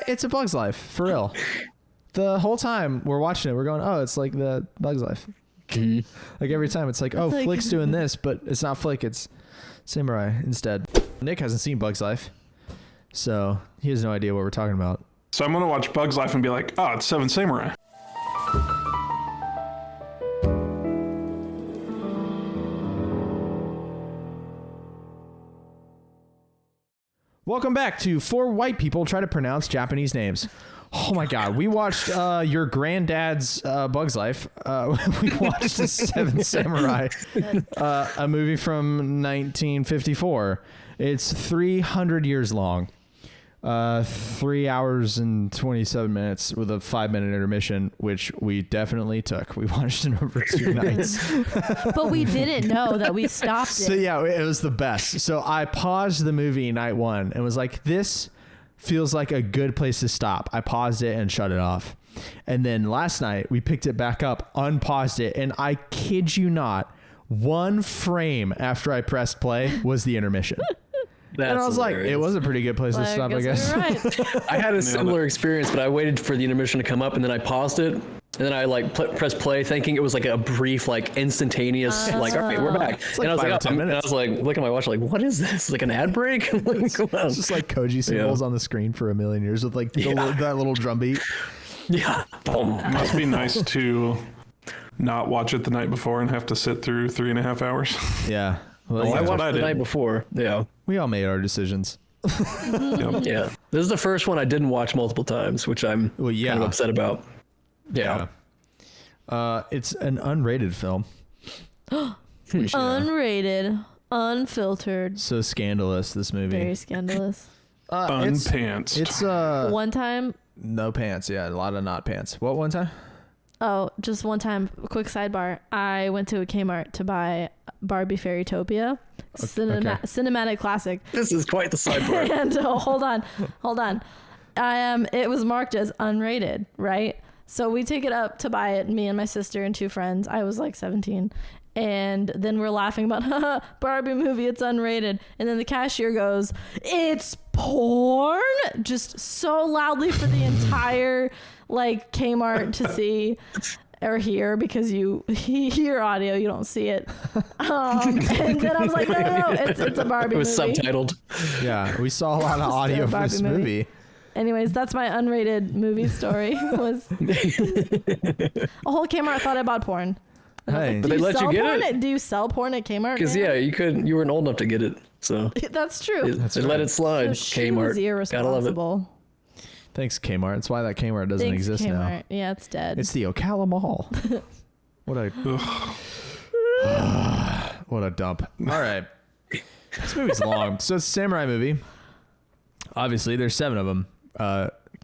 it's a Bug's Life, for real. The whole time we're watching it, we're going, oh, it's like the Bug's Life. Like every time it's like, oh, like, Flick's doing this, but it's not Flick, it's Samurai instead. Nick hasn't seen Bug's Life, so he has no idea what we're talking about. So I'm going to watch Bug's Life and be like, oh, it's Seven Samurai. Welcome back to Four White People Try to Pronounce Japanese Names. Oh my God, we watched your granddad's Bug's Life. We watched Seven Samurai, a movie from 1954. It's 300 years long. 3 hours and 27 minutes with a 5-minute intermission, which we definitely took. We watched it over 2 nights. But we didn't know that we stopped it. So yeah, it was the best. So I paused the movie night one and was like, this feels like a good place to stop. I paused it and shut it off. And then last night we picked it back up, unpaused it, and I kid you not, 1 frame after I pressed play was the intermission. And I was hilarious. Like, it was a pretty good place to stop, I guess. Right. I had a similar experience, but I waited for the intermission to come up, and then I paused it, and then I like pressed play, thinking it was like a brief, like instantaneous, like, all right, we're back. Like, and I was like, and I was like, looking at my watch, like, what is this? Like an ad break? Like, it's just like Koji symbols on the screen for a million years with like that little drum beat. Yeah. It must be nice to not watch it the night before and have to sit through 3.5 hours. Yeah. Well, I watched the night before. Yeah. We all made our decisions. Yeah. This is the first one I didn't watch multiple times, which I'm kind of upset about. Yeah. It's an unrated film. Unrated, unfiltered. So scandalous, this movie. Very scandalous. Unpantsed. It's one time. No pants. Yeah, a lot of not pants. What one time? Oh, just one time. Quick sidebar. I went to a Kmart to buy Barbie Fairytopia, cinematic classic. This is quite the sidebar. And hold on. It was marked as unrated, right? So we take it up to buy it, me and my sister and 2 friends. I was like 17. And then we're laughing about, Barbie movie, it's unrated. And then the cashier goes, it's porn? Just so loudly for the entire like Kmart to see or hear, because you hear audio, you don't see it. And then I was like, no, it's a Barbie movie. It was subtitled. Yeah, we saw a lot of audio for this movie. Anyways, that's my unrated movie story. Was a whole Kmart thought I bought porn. Hey, but they let you get it? Do you sell porn at Kmart? Because you weren't old enough to get it, so that's true. They let it slide. So Kmart, gotta love it. Thanks, Kmart. That's why that Kmart doesn't exist Kmart. now. Yeah, it's dead. It's the Ocala Mall. What a dump. All right. This movie's long. So it's a samurai movie. Obviously, there's 7 of them.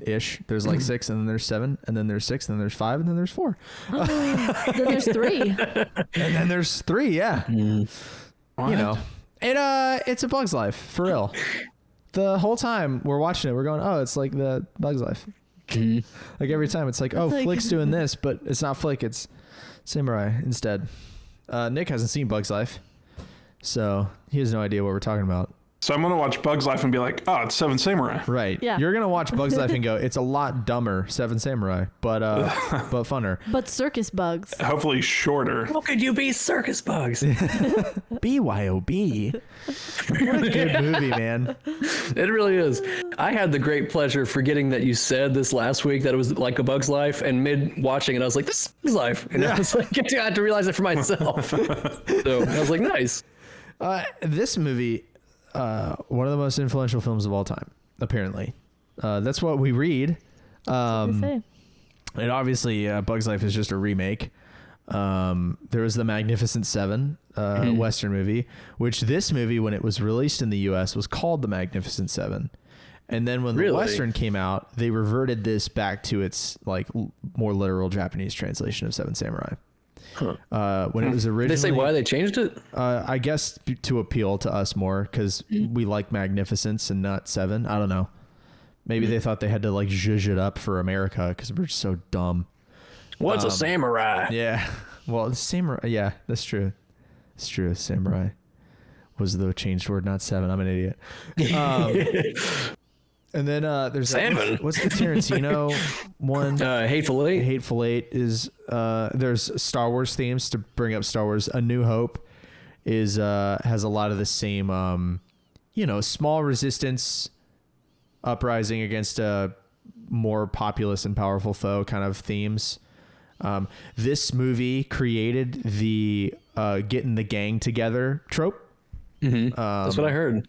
Ish. There's like 6, and then there's 7, and then there's 6, and then there's 5, and then there's 4. Then there's 3. And then there's 3, yeah. You know. It's a Bug's Life, for real. The whole time we're watching it, we're going, oh, it's like the Bug's Life. Like every time it's like, oh, like, Flick's doing this, but it's not Flick, it's Samurai instead. Nick hasn't seen Bug's Life, so he has no idea what we're talking about. So I'm going to watch Bug's Life and be like, oh, it's Seven Samurai. Right. Yeah. You're going to watch Bug's Life and go, it's a lot dumber, Seven Samurai, but funner. But circus bugs. Hopefully shorter. How could you be circus bugs? BYOB. What a good movie, man. It really is. I had the great pleasure forgetting that you said this last week, that it was like a Bug's Life, and mid-watching it, I was like, this is Bug's Life. And I was like, I had to realize it for myself. So I was like, nice. This movie... one of the most influential films of all time, apparently. That's what we read. And obviously, Bug's Life is just a remake. There was the Magnificent Seven, Western movie, which this movie, when it was released in the U.S., was called the Magnificent Seven. And then when the Western came out, they reverted this back to its like more literal Japanese translation of Seven Samurai. When it was originally, did they say why they changed it? I guess to appeal to us more, because we like magnificence and not 7. I don't know. Maybe they thought they had to like zhuzh it up for America because we're so dumb. What's a samurai? Yeah. Well, samurai. Yeah, that's true. It's true. Samurai was the changed word, not 7. I'm an idiot. And then there's Salmon. What's the Tarantino one? Hateful Eight. Hateful Eight is there's Star Wars themes to bring up Star Wars. A New Hope is has a lot of the same small resistance uprising against a more populous and powerful foe kind of themes. This movie created the getting the gang together trope. Mm-hmm. That's what I heard.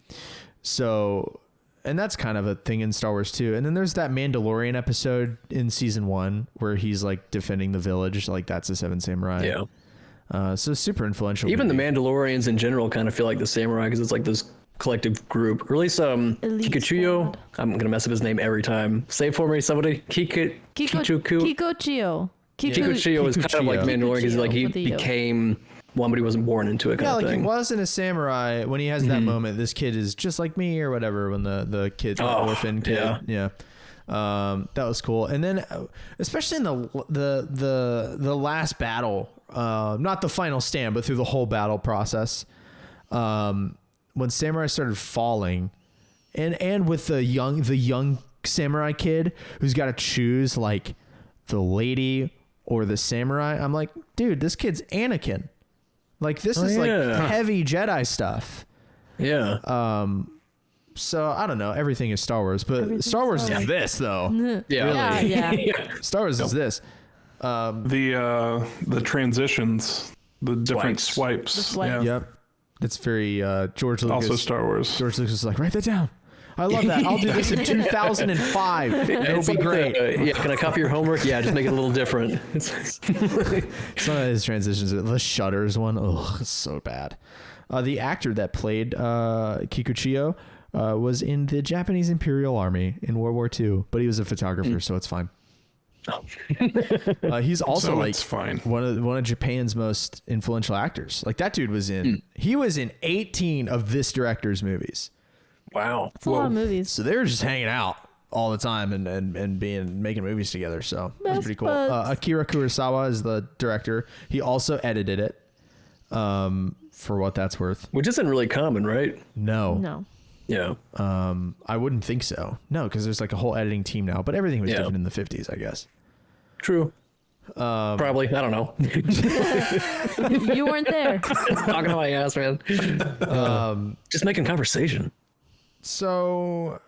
So, and that's kind of a thing in Star Wars too. And then there's that Mandalorian episode in season 1 where he's like defending the village. Like that's the Seven Samurai. Yeah. So super influential. Even movie. the Mandalorians in general kind of feel like the samurai because it's like this collective group. Or at least Kikuchiyo. I'm gonna mess up his name every time. Say it for me, somebody. Kikuchiyo. Kikuchiyo is kind of like Mandalorian because like he became one, but he wasn't born into it. Kind of thing. He wasn't a samurai when he has that moment. This kid is just like me or whatever. When the kid's orphan kid, yeah. That was cool. And then, especially in the last battle, not the final stand, but through the whole battle process, when samurai started falling, and with the young samurai kid who's got to choose like the lady or the samurai, I'm like, dude, this kid's Anakin. Like this is like heavy Jedi stuff. Yeah. So I don't know. Everything is Star Wars, but Star Wars is this though. Yeah. Really. Yeah. Star Wars is this. The transitions, the different swipes. The swipes. Yeah. Yep. It's very George Lucas. Also Star Wars. George Lucas was like, write that down. I love that. I'll do this in 2005. It'll be great. Can I copy your homework? Yeah, just make it a little different. Some of his transitions, the Shutters one, it's so bad. The actor that played Kikuchiyo was in the Japanese Imperial Army in World War II, but he was a photographer, so it's fine. He's also it's fine. one of Japan's most influential actors. Like that dude was he was in 18 of this director's movies. Wow. It's a lot of movies. So they were just hanging out all the time and making movies together. So that's pretty cool. Akira Kurosawa is the director. He also edited it. For what that's worth. Which isn't really common, right? No. Yeah. I wouldn't think so. No, because there's like a whole editing team now, but everything was different in the 50s, I guess. True. Probably. I don't know. You weren't there. Talking to my ass, man. Just making conversation. So,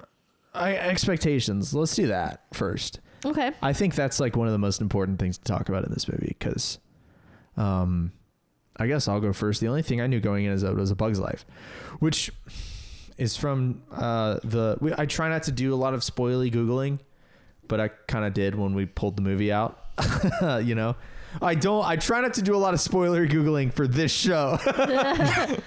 expectations. Let's do that first. Okay. I think that's like one of the most important things to talk about in this movie because, I guess I'll go first. The only thing I knew going in is that it was A Bug's Life, which is from I try not to do a lot of spoily Googling, but I kind of did when we pulled the movie out. I try not to do a lot of spoiler Googling for this show.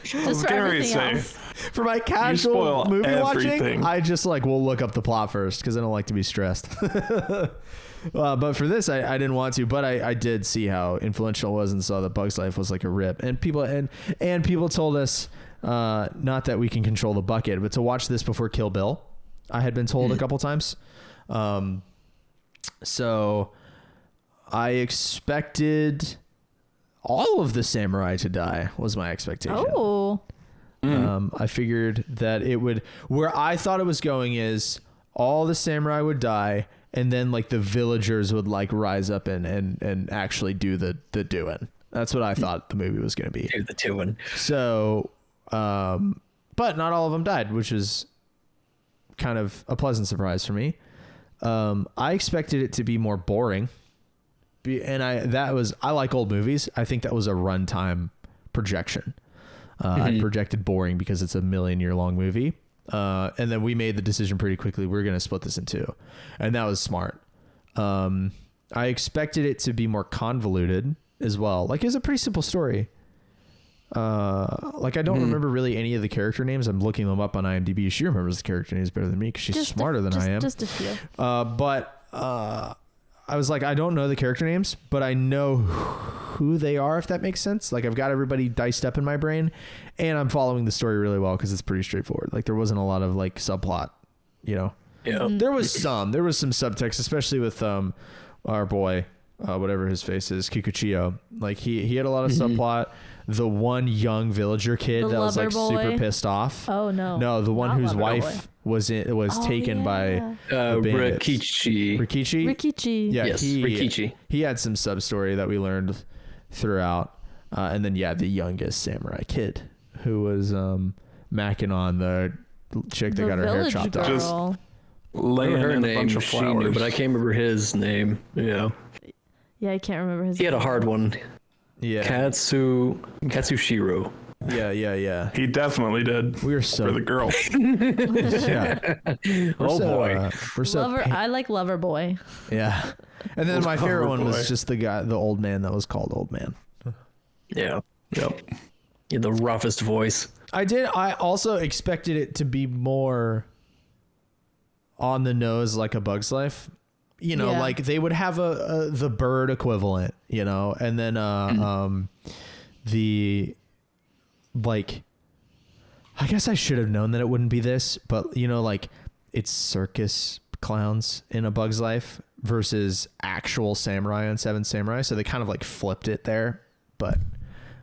Just for everything else. For my casual movie watching, I just will look up the plot first because I don't like to be stressed. But for this, I didn't want to, but I did see how influential it was and saw that Bug's Life was like a rip. And people told us, not that we can control the bucket, but to watch this before Kill Bill. I had been told a couple times. So I expected all of the samurai to die was my expectation. Oh. I figured that it would, where I thought it was going is all the samurai would die and then the villagers would rise up and actually do the doing. That's what I thought the movie was going to be. Do the doing. So, but not all of them died, which is kind of a pleasant surprise for me. I expected it to be more boring. And I like old movies. I think that was a runtime projection. I projected boring because it's a 1,000,000-year-long movie. And then we made the decision pretty quickly. We're going to split this in two. And that was smart. I expected it to be more convoluted as well. It was a pretty simple story. I don't remember really any of the character names. I'm looking them up on IMDb. She remembers the character names better than me because she's smarter than I am. Just a few. But I was I don't know the character names, but I know who they are, if that makes sense. I've got everybody diced up in my brain and I'm following the story really well because it's pretty straightforward. There wasn't a lot of subplot, Yeah. There was some subtext, especially with our boy, whatever his face is, Kikuchiyo. He had a lot of subplot. the one young villager kid The that was like lover boy? super pissed off. Oh no. No, the one Not whose lover wife was taken by the bandits. Rikichi. Rikichi. Yeah, Yes, Rikichi. He had some sub story that we learned throughout, and then the youngest samurai kid who was macking on the chick that got her hair chopped off. Just laying her in a name, bunch of she knew, flowers. but I can't remember his name. Yeah, I can't remember his. he had a hard one. Yeah, Katsushiro. yeah. He definitely did. We were so for the girl. Boy, we're so Lover. I like Lover Boy. yeah. And then my favorite one boy. was just the old man that was called Old Man. Yeah, Yep. he had the roughest voice. I also expected it to be more on the nose, like A Bug's Life. Yeah. Like they would have the bird equivalent, and then the like. I guess I should have known that it wouldn't be this, but like it's circus clowns in A Bug's Life versus actual samurai on Seven Samurai, so they kind of like flipped it there. But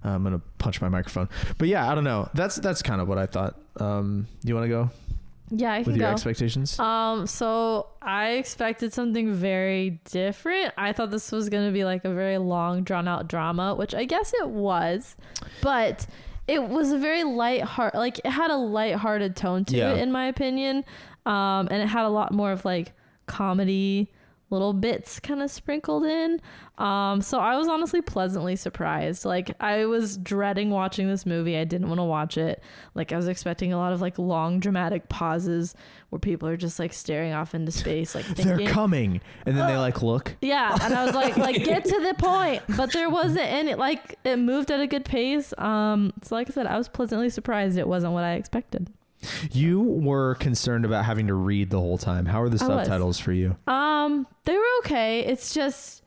I'm gonna punch my microphone. But yeah, I don't know. That's kind of what I thought. You want to go Yeah, I can with your go. expectations? So I expected something very different. I thought this was going to be like a very long, drawn out drama, which I guess it was, but it was a very lighthearted, like it had a lighthearted tone to it, in my opinion. And it had a lot more of like comedy little bits kind of sprinkled in. So I was honestly pleasantly surprised. Like I was dreading watching this movie. I didn't want to watch it. Like I was expecting a lot of like long dramatic pauses where people are just like staring off into space, like thinking, they're coming, and then they like look. Yeah, and I was like get to the point. But there wasn't any, like it moved at a good pace. So like I said, I was pleasantly surprised. It wasn't what I expected. You were concerned about having to read the whole time. How are the subtitles for you? They were okay. It's just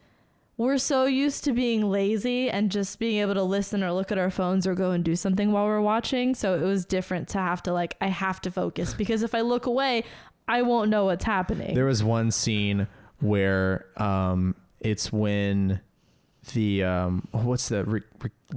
we're so used to being lazy and just being able to listen or look at our phones or go and do something while we're watching. So it was different to have to I have to focus, because if I look away, I won't know what's happening. There was one scene where it's when the what's the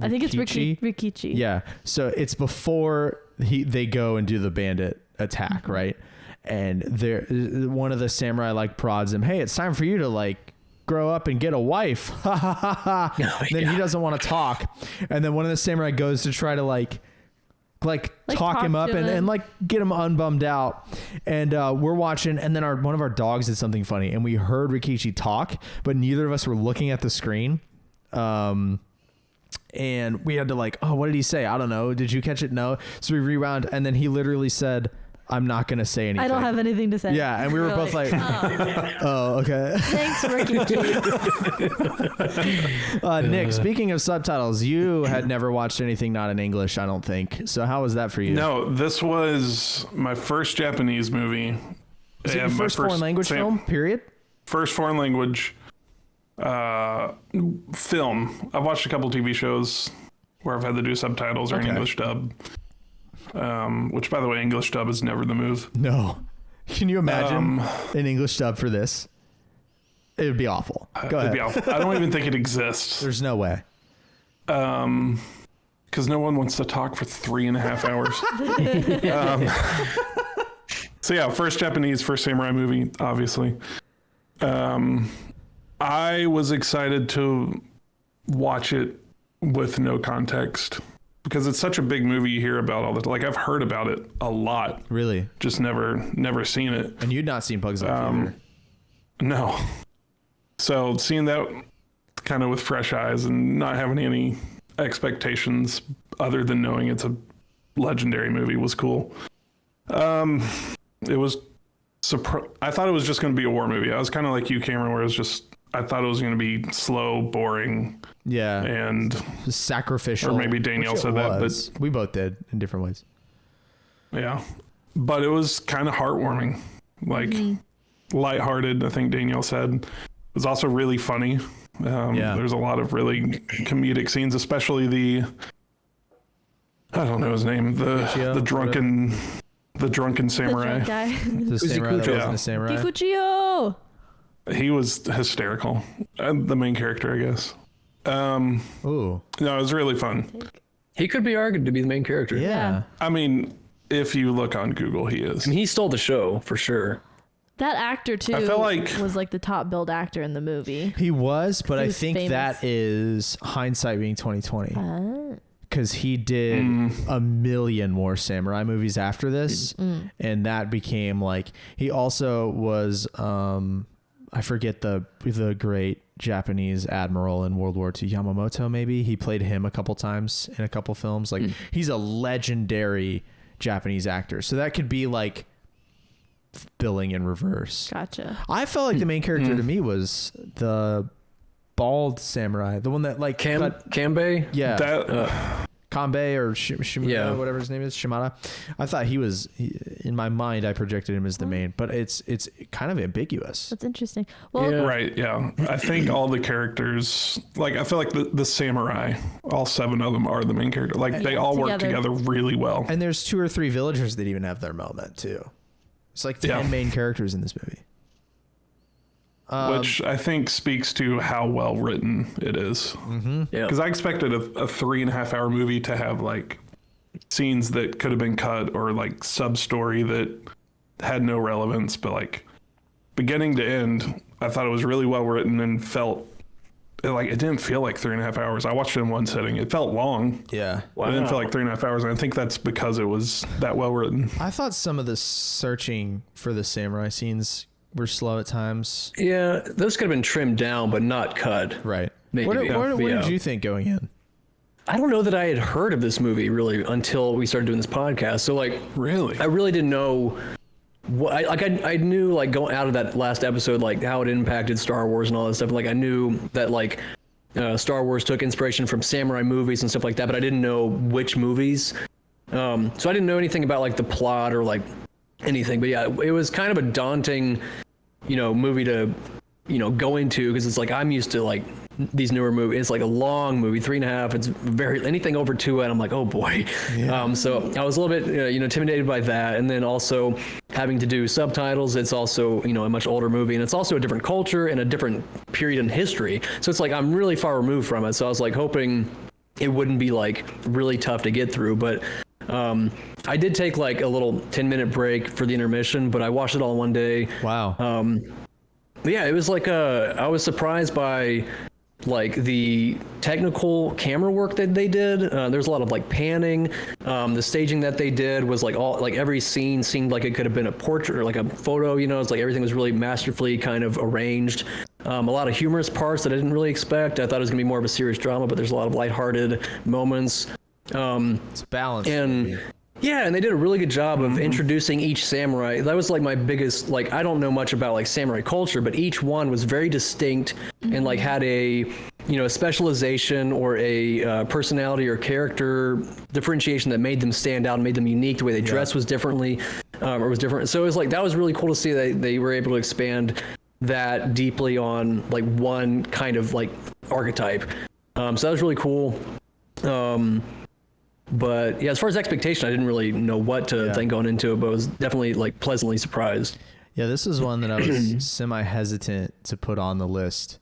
I think it's Rikichi. Yeah. So it's before they go and do the bandit attack, right? And there, one of the samurai like prods him, "Hey, it's time for you to like grow up and get a wife." Ha ha ha ha. Then he doesn't want to talk, and then one of the samurai goes to try to like talk him up and like get him unbummed out. And we're watching, and then one of our dogs did something funny, and we heard Rikichi talk, but neither of us were looking at the screen. And we had to oh, what did he say? I don't know. Did you catch it? No. So we rewound, and then he literally said, "I'm not going to say anything. I don't have anything to say." Yeah. And we were both like, oh, okay. Thanks, Rikichi. Nick, speaking of subtitles, you had never watched anything not in English, I don't think. So how was that for you? No, this was my first Japanese movie. Is it your first foreign language film, period? First foreign language film. I've watched a couple TV shows where I've had to do subtitles or an English dub. Which, by the way, English dub is never the move. No. Can you imagine an English dub for this? It would be awful. Go ahead. It'd be awful. I don't even think it exists. There's no way. Because no one wants to talk for 3.5 hours. So yeah, first samurai movie, obviously. I was excited to watch it with no context, because it's such a big movie. You hear about all the I've heard about it a lot. Really? Just never seen it. And you'd not seen Bugs Life either. No. So seeing that kind of with fresh eyes and not having any expectations other than knowing it's a legendary movie was cool. It was I thought it was just going to be a war movie. I was kind of like you, Cameron, where I thought it was going to be slow, boring. Yeah. And sacrificial. Or maybe Danielle said that, but we both did in different ways. Yeah. But it was kind of heartwarming, lighthearted, I think Danielle said. It was also really funny. There's a lot of really comedic scenes, especially I don't know his name, the drunken samurai. The drunk guy. The samurai that wasn't a samurai. Kikuchiyo! He was hysterical. The main character, I guess. Ooh. No, it was really fun. He could be argued to be the main character. Yeah. I mean, if you look on Google, he is. I mean, he stole the show for sure. That actor too I feel like was like the top billed actor in the movie. He was, but He I was think famous. that is hindsight being 2020. Because he did a million more samurai movies after this, and that became like, he also was I forget the great Japanese admiral in World War II, Yamamoto, maybe. He played him a couple times in a couple films. Like he's a legendary Japanese actor, so that could be like billing in reverse. Gotcha. I felt like the main character to me was the bald samurai, the one that like Kanbei? yeah, that. Kanbei or Shimada, Yeah. whatever his name is, Shimada. I thought in my mind, I projected him as the main, but it's kind of ambiguous. That's interesting. Well, Yeah. Right, yeah. I think all the characters, like, I feel like the samurai, all 7 of them are the main character. Like, they all work together really well. And there's 2 or 3 villagers that even have their moment too. It's like 10 main characters in this movie. Which I think speaks to how well written it is. Yeah. Because I expected a 3.5 hour movie to have like scenes that could have been cut or like sub story that had no relevance, but like beginning to end, I thought it was really well written and felt like it didn't feel like 3.5 hours. I watched it in one sitting. It felt long. Yeah. It didn't feel like 3.5 hours. And I think that's because it was that well written. I thought some of the searching for the samurai scenes were slow at times. Yeah, those could have been trimmed down, but not cut. Right. Maybe. What Yeah. did you think going in? I don't know that I had heard of this movie really until we started doing this podcast. So like, Really? I really didn't know what I knew like going out of that last episode, like how it impacted Star Wars and all that stuff. Like I knew that like Star Wars took inspiration from samurai movies and stuff like that, but I didn't know which movies. So I didn't know anything about like the plot or like anything, but yeah, it was kind of a daunting, movie to, go into, because it's like I'm used to like these newer movies. It's like a long movie, 3.5. It's very anything over 2, and I'm like, oh boy. Yeah. So I was a little bit, intimidated by that, and then also having to do subtitles. It's also, a much older movie, and it's also a different culture and a different period in history. So it's like I'm really far removed from it. So I was like hoping it wouldn't be like really tough to get through, but. I did take like a little 10-minute break for the intermission, but I watched it all in one day. Wow. Yeah, it was like I was surprised by like the technical camera work that they did. There's a lot of like panning. The staging that they did was like every scene seemed like it could have been a portrait or like a photo. It's like everything was really masterfully kind of arranged. A lot of humorous parts that I didn't really expect. I thought it was gonna be more of a serious drama, but there's a lot of lighthearted moments. It's balanced. And yeah, and they did a really good job of introducing each samurai. That was like my biggest, like, I don't know much about like samurai culture, but each one was very distinct and like had a, a specialization or a personality or character differentiation that made them stand out and made them unique. The way they dressed was different. So it was like, that was really cool to see that they were able to expand that deeply on like one kind of like archetype. So that was really cool. But yeah, as far as expectation, I didn't really know what to think going into it, but I was definitely like pleasantly surprised. Yeah, this is one that I was semi-hesitant to put on the list.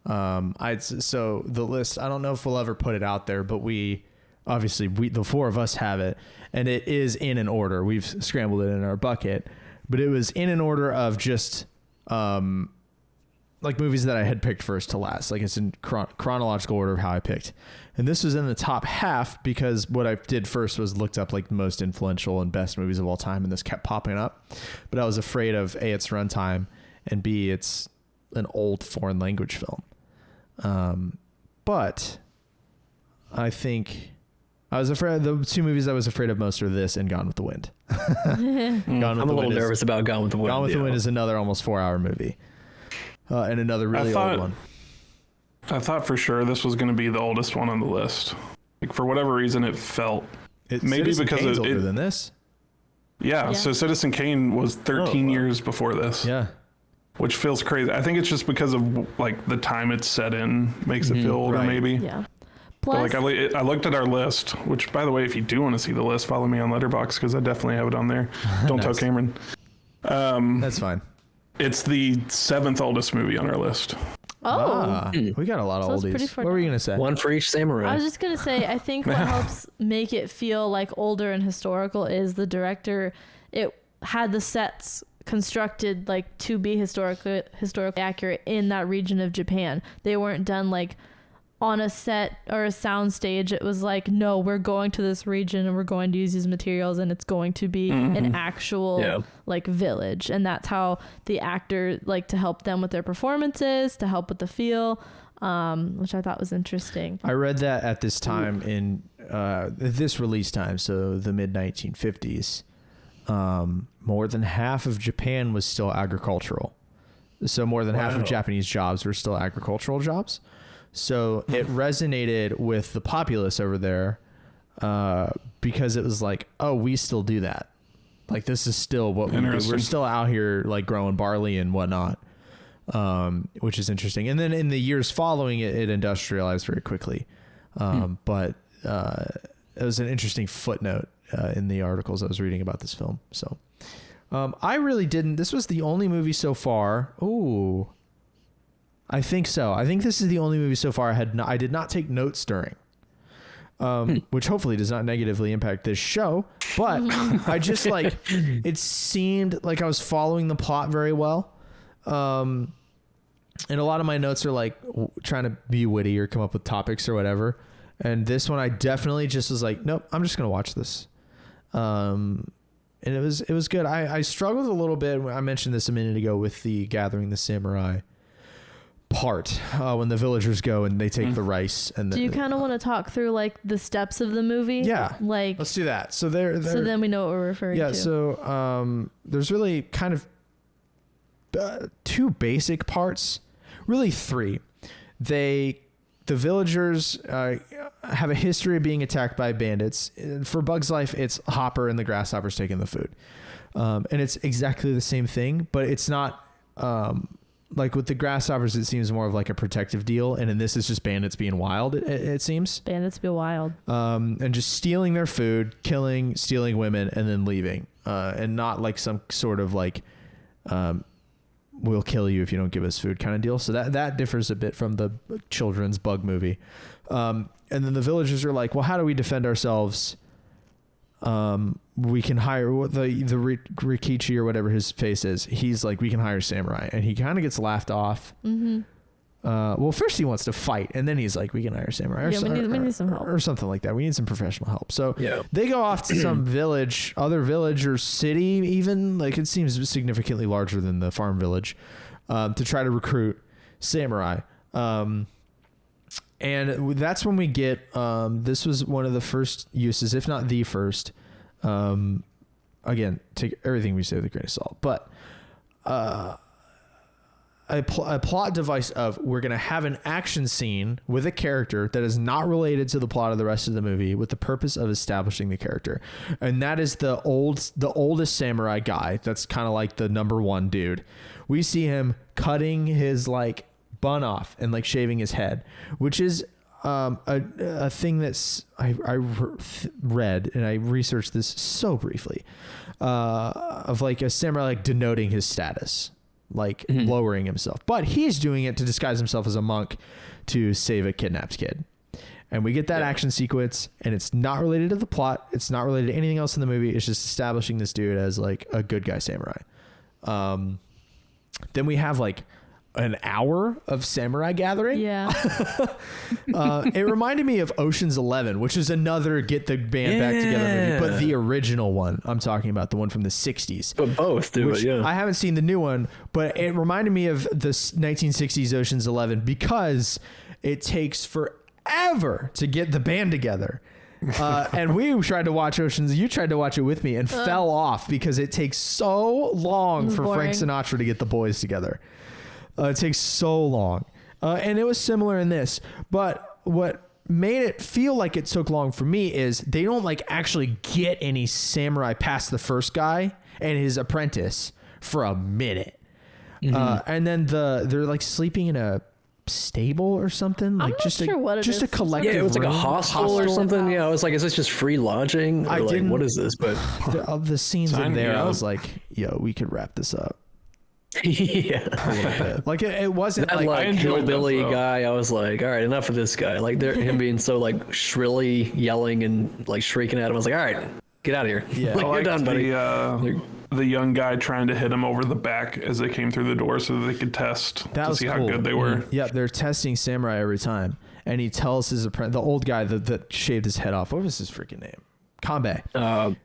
So the list, I don't know if we'll ever put it out there, but the 4 of us have it, and it is in an order. We've scrambled it in our bucket, but it was in an order of just like movies that I had picked first to last. Like it's in chronological order of how I picked. And this was in the top half because what I did first was looked up like the most influential and best movies of all time, and this kept popping up. But I was afraid of A, its runtime, and B, it's an old foreign language film. But I think I was afraid, the 2 movies I was afraid of most are this and Gone with the Wind. I'm a little nervous about Gone with the Wind. Gone with the Wind is another almost 4-hour movie. And another really old one. I thought for sure this was going to be the oldest one on the list. Like for whatever reason, it felt maybe Citizen because Kane's older it than this. Yeah, so Citizen Kane was 13 years before this. Yeah, which feels crazy. I think it's just because of like the time it's set in makes it feel older, maybe. Yeah. Plus, But like I looked at our list, which by the way, if you do want to see the list, follow me on Letterboxd because I definitely have it on there. Don't tell Cameron. That's fine. It's the 7th oldest movie on our list. We got a lot of So it's pretty oldies. far What were you down. gonna say? One for each samurai. I was just gonna say, I think what helps make it feel like older and historical is the director. It had the sets constructed like to be historically accurate in that region of Japan. They weren't done like on a set or a sound stage. It was like, no, we're going to this region and we're going to use these materials and it's going to be an actual like village. And that's how the actor like to help them with their performances, to help with the feel, which I thought was interesting. I read that at this time in this release time, so the mid 1950s, more than half of Japan was still agricultural. So more than half of Japanese jobs were still agricultural jobs. So it resonated with the populace over there because it was like, oh, we still do that. Like, this is still what we do. We're still out here like growing barley and whatnot, which is interesting. And then in the years following it, it industrialized very quickly. But it was an interesting footnote in the articles I was reading about this film. So I really didn't. This was the only movie so far. Ooh. I think so. I think this is the only movie so far I did not take notes during, which hopefully does not negatively impact this show. But I just like, it seemed like I was following the plot very well. And a lot of my notes are like trying to be witty or come up with topics or whatever. And this one, I definitely just was like, nope, I'm just going to watch this. And it was good. I struggled a little bit. I mentioned this a minute ago with the gathering the samurai part when the villagers go and they take the rice. And do you kind of want to talk through like the steps of the movie? Yeah, like let's do that. So they're so then we know what we're referring to. Yeah, so there's really kind of two basic parts, really three. The villagers have a history of being attacked by bandits. For Bug's Life, it's Hopper and the grasshoppers taking the food, and it's exactly the same thing, but it's not. Like with the grasshoppers, it seems more of like a protective deal. And in this, it's just bandits being wild, it seems. Bandits be wild. And just stealing their food, killing, stealing women, and then leaving. And not like some sort of like, we'll kill you if you don't give us food kind of deal. So that differs a bit from the children's Bug movie. And then the villagers are like, well, how do we defend ourselves? We can hire the Rikichi or whatever his face is. He's like, we can hire samurai, and he kind of gets laughed off. Well, first he wants to fight, and then he's like, we can hire samurai. We need some help or something like that. We need some professional help. So they go off to some other village or city, even like it seems significantly larger than the farm village, to try to recruit samurai. And that's when we get, this was one of the first uses, if not the first, again, take everything we say with a grain of salt, but a plot device of we're going to have an action scene with a character that is not related to the plot of the rest of the movie with the purpose of establishing the character. And that is the oldest samurai guy. That's kind of like the number one dude. We see him cutting his like bun off and like shaving his head, which is a thing that's I read and I researched this so briefly of like a samurai like denoting his status, like lowering himself, but he's doing it to disguise himself as a monk to save a kidnapped kid. And we get that action sequence, and it's not related to the plot, it's not related to anything else in the movie, it's just establishing this dude as like a good guy samurai. Then we have like an hour of samurai gathering. Yeah. It reminded me of Ocean's 11, which is another get the band back together movie, but the original one I'm talking about, the one from the 60s. But both do it, yeah. I haven't seen the new one, but it reminded me of the 1960s Ocean's 11 because it takes forever to get the band together. And we tried to watch you tried to watch it with me and fell off because it takes so long for boring. Frank Sinatra to get the boys together. It takes so long. And it was similar in this. But what made it feel like it took long for me is they don't like actually get any samurai past the first guy and his apprentice for a minute. And then they're like sleeping in a stable or something. Like not just sure what it just is. a collective. Yeah, it was like a hostel or something. Yeah, I was like, is this just free lodging? Or like, what is this? But the scenes in there, I was like, yo, we could wrap this up. Yeah. a little bit. Like it wasn't That like like enjoyed hillbilly those, though. guy, I was like, all right, enough of this guy. Like him being so like shrilly yelling and like shrieking at him. I was like, all right, get out of here. Yeah. Like, I you're liked done, buddy. the young guy trying to hit him over the back as they came through the door so that they could test that to was see cool. how good they were. Yeah, they're testing Samurai every time, and he tells his apprentice, the old guy that shaved his head off. What was his freaking name? Kanbei.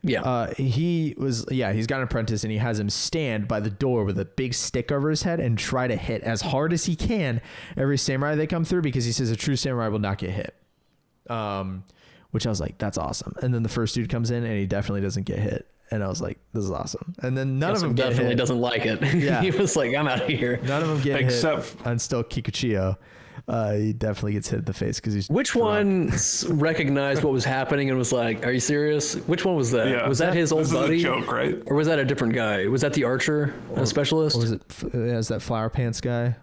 Yeah. He's got an apprentice, and he has him stand by the door with a big stick over his head and try to hit as hard as he can every samurai they come through, because he says a true samurai will not get hit. Which I was like, that's awesome. And then the first dude comes in and he definitely doesn't get hit. And I was like, this is awesome. And then none of them get definitely hit. doesn't like it. Yeah. He was like, I'm out of here. None of them get Except- hit. And still Kikuchiyo. He definitely gets hit in the face because he's Which drunk. one recognized what was happening and was like, are you serious? Which one was that? Yeah. Was that his old This buddy? is a joke, right? Or was that a different guy? Was that the archer specialist? Or was it? Is that Flower Pants guy?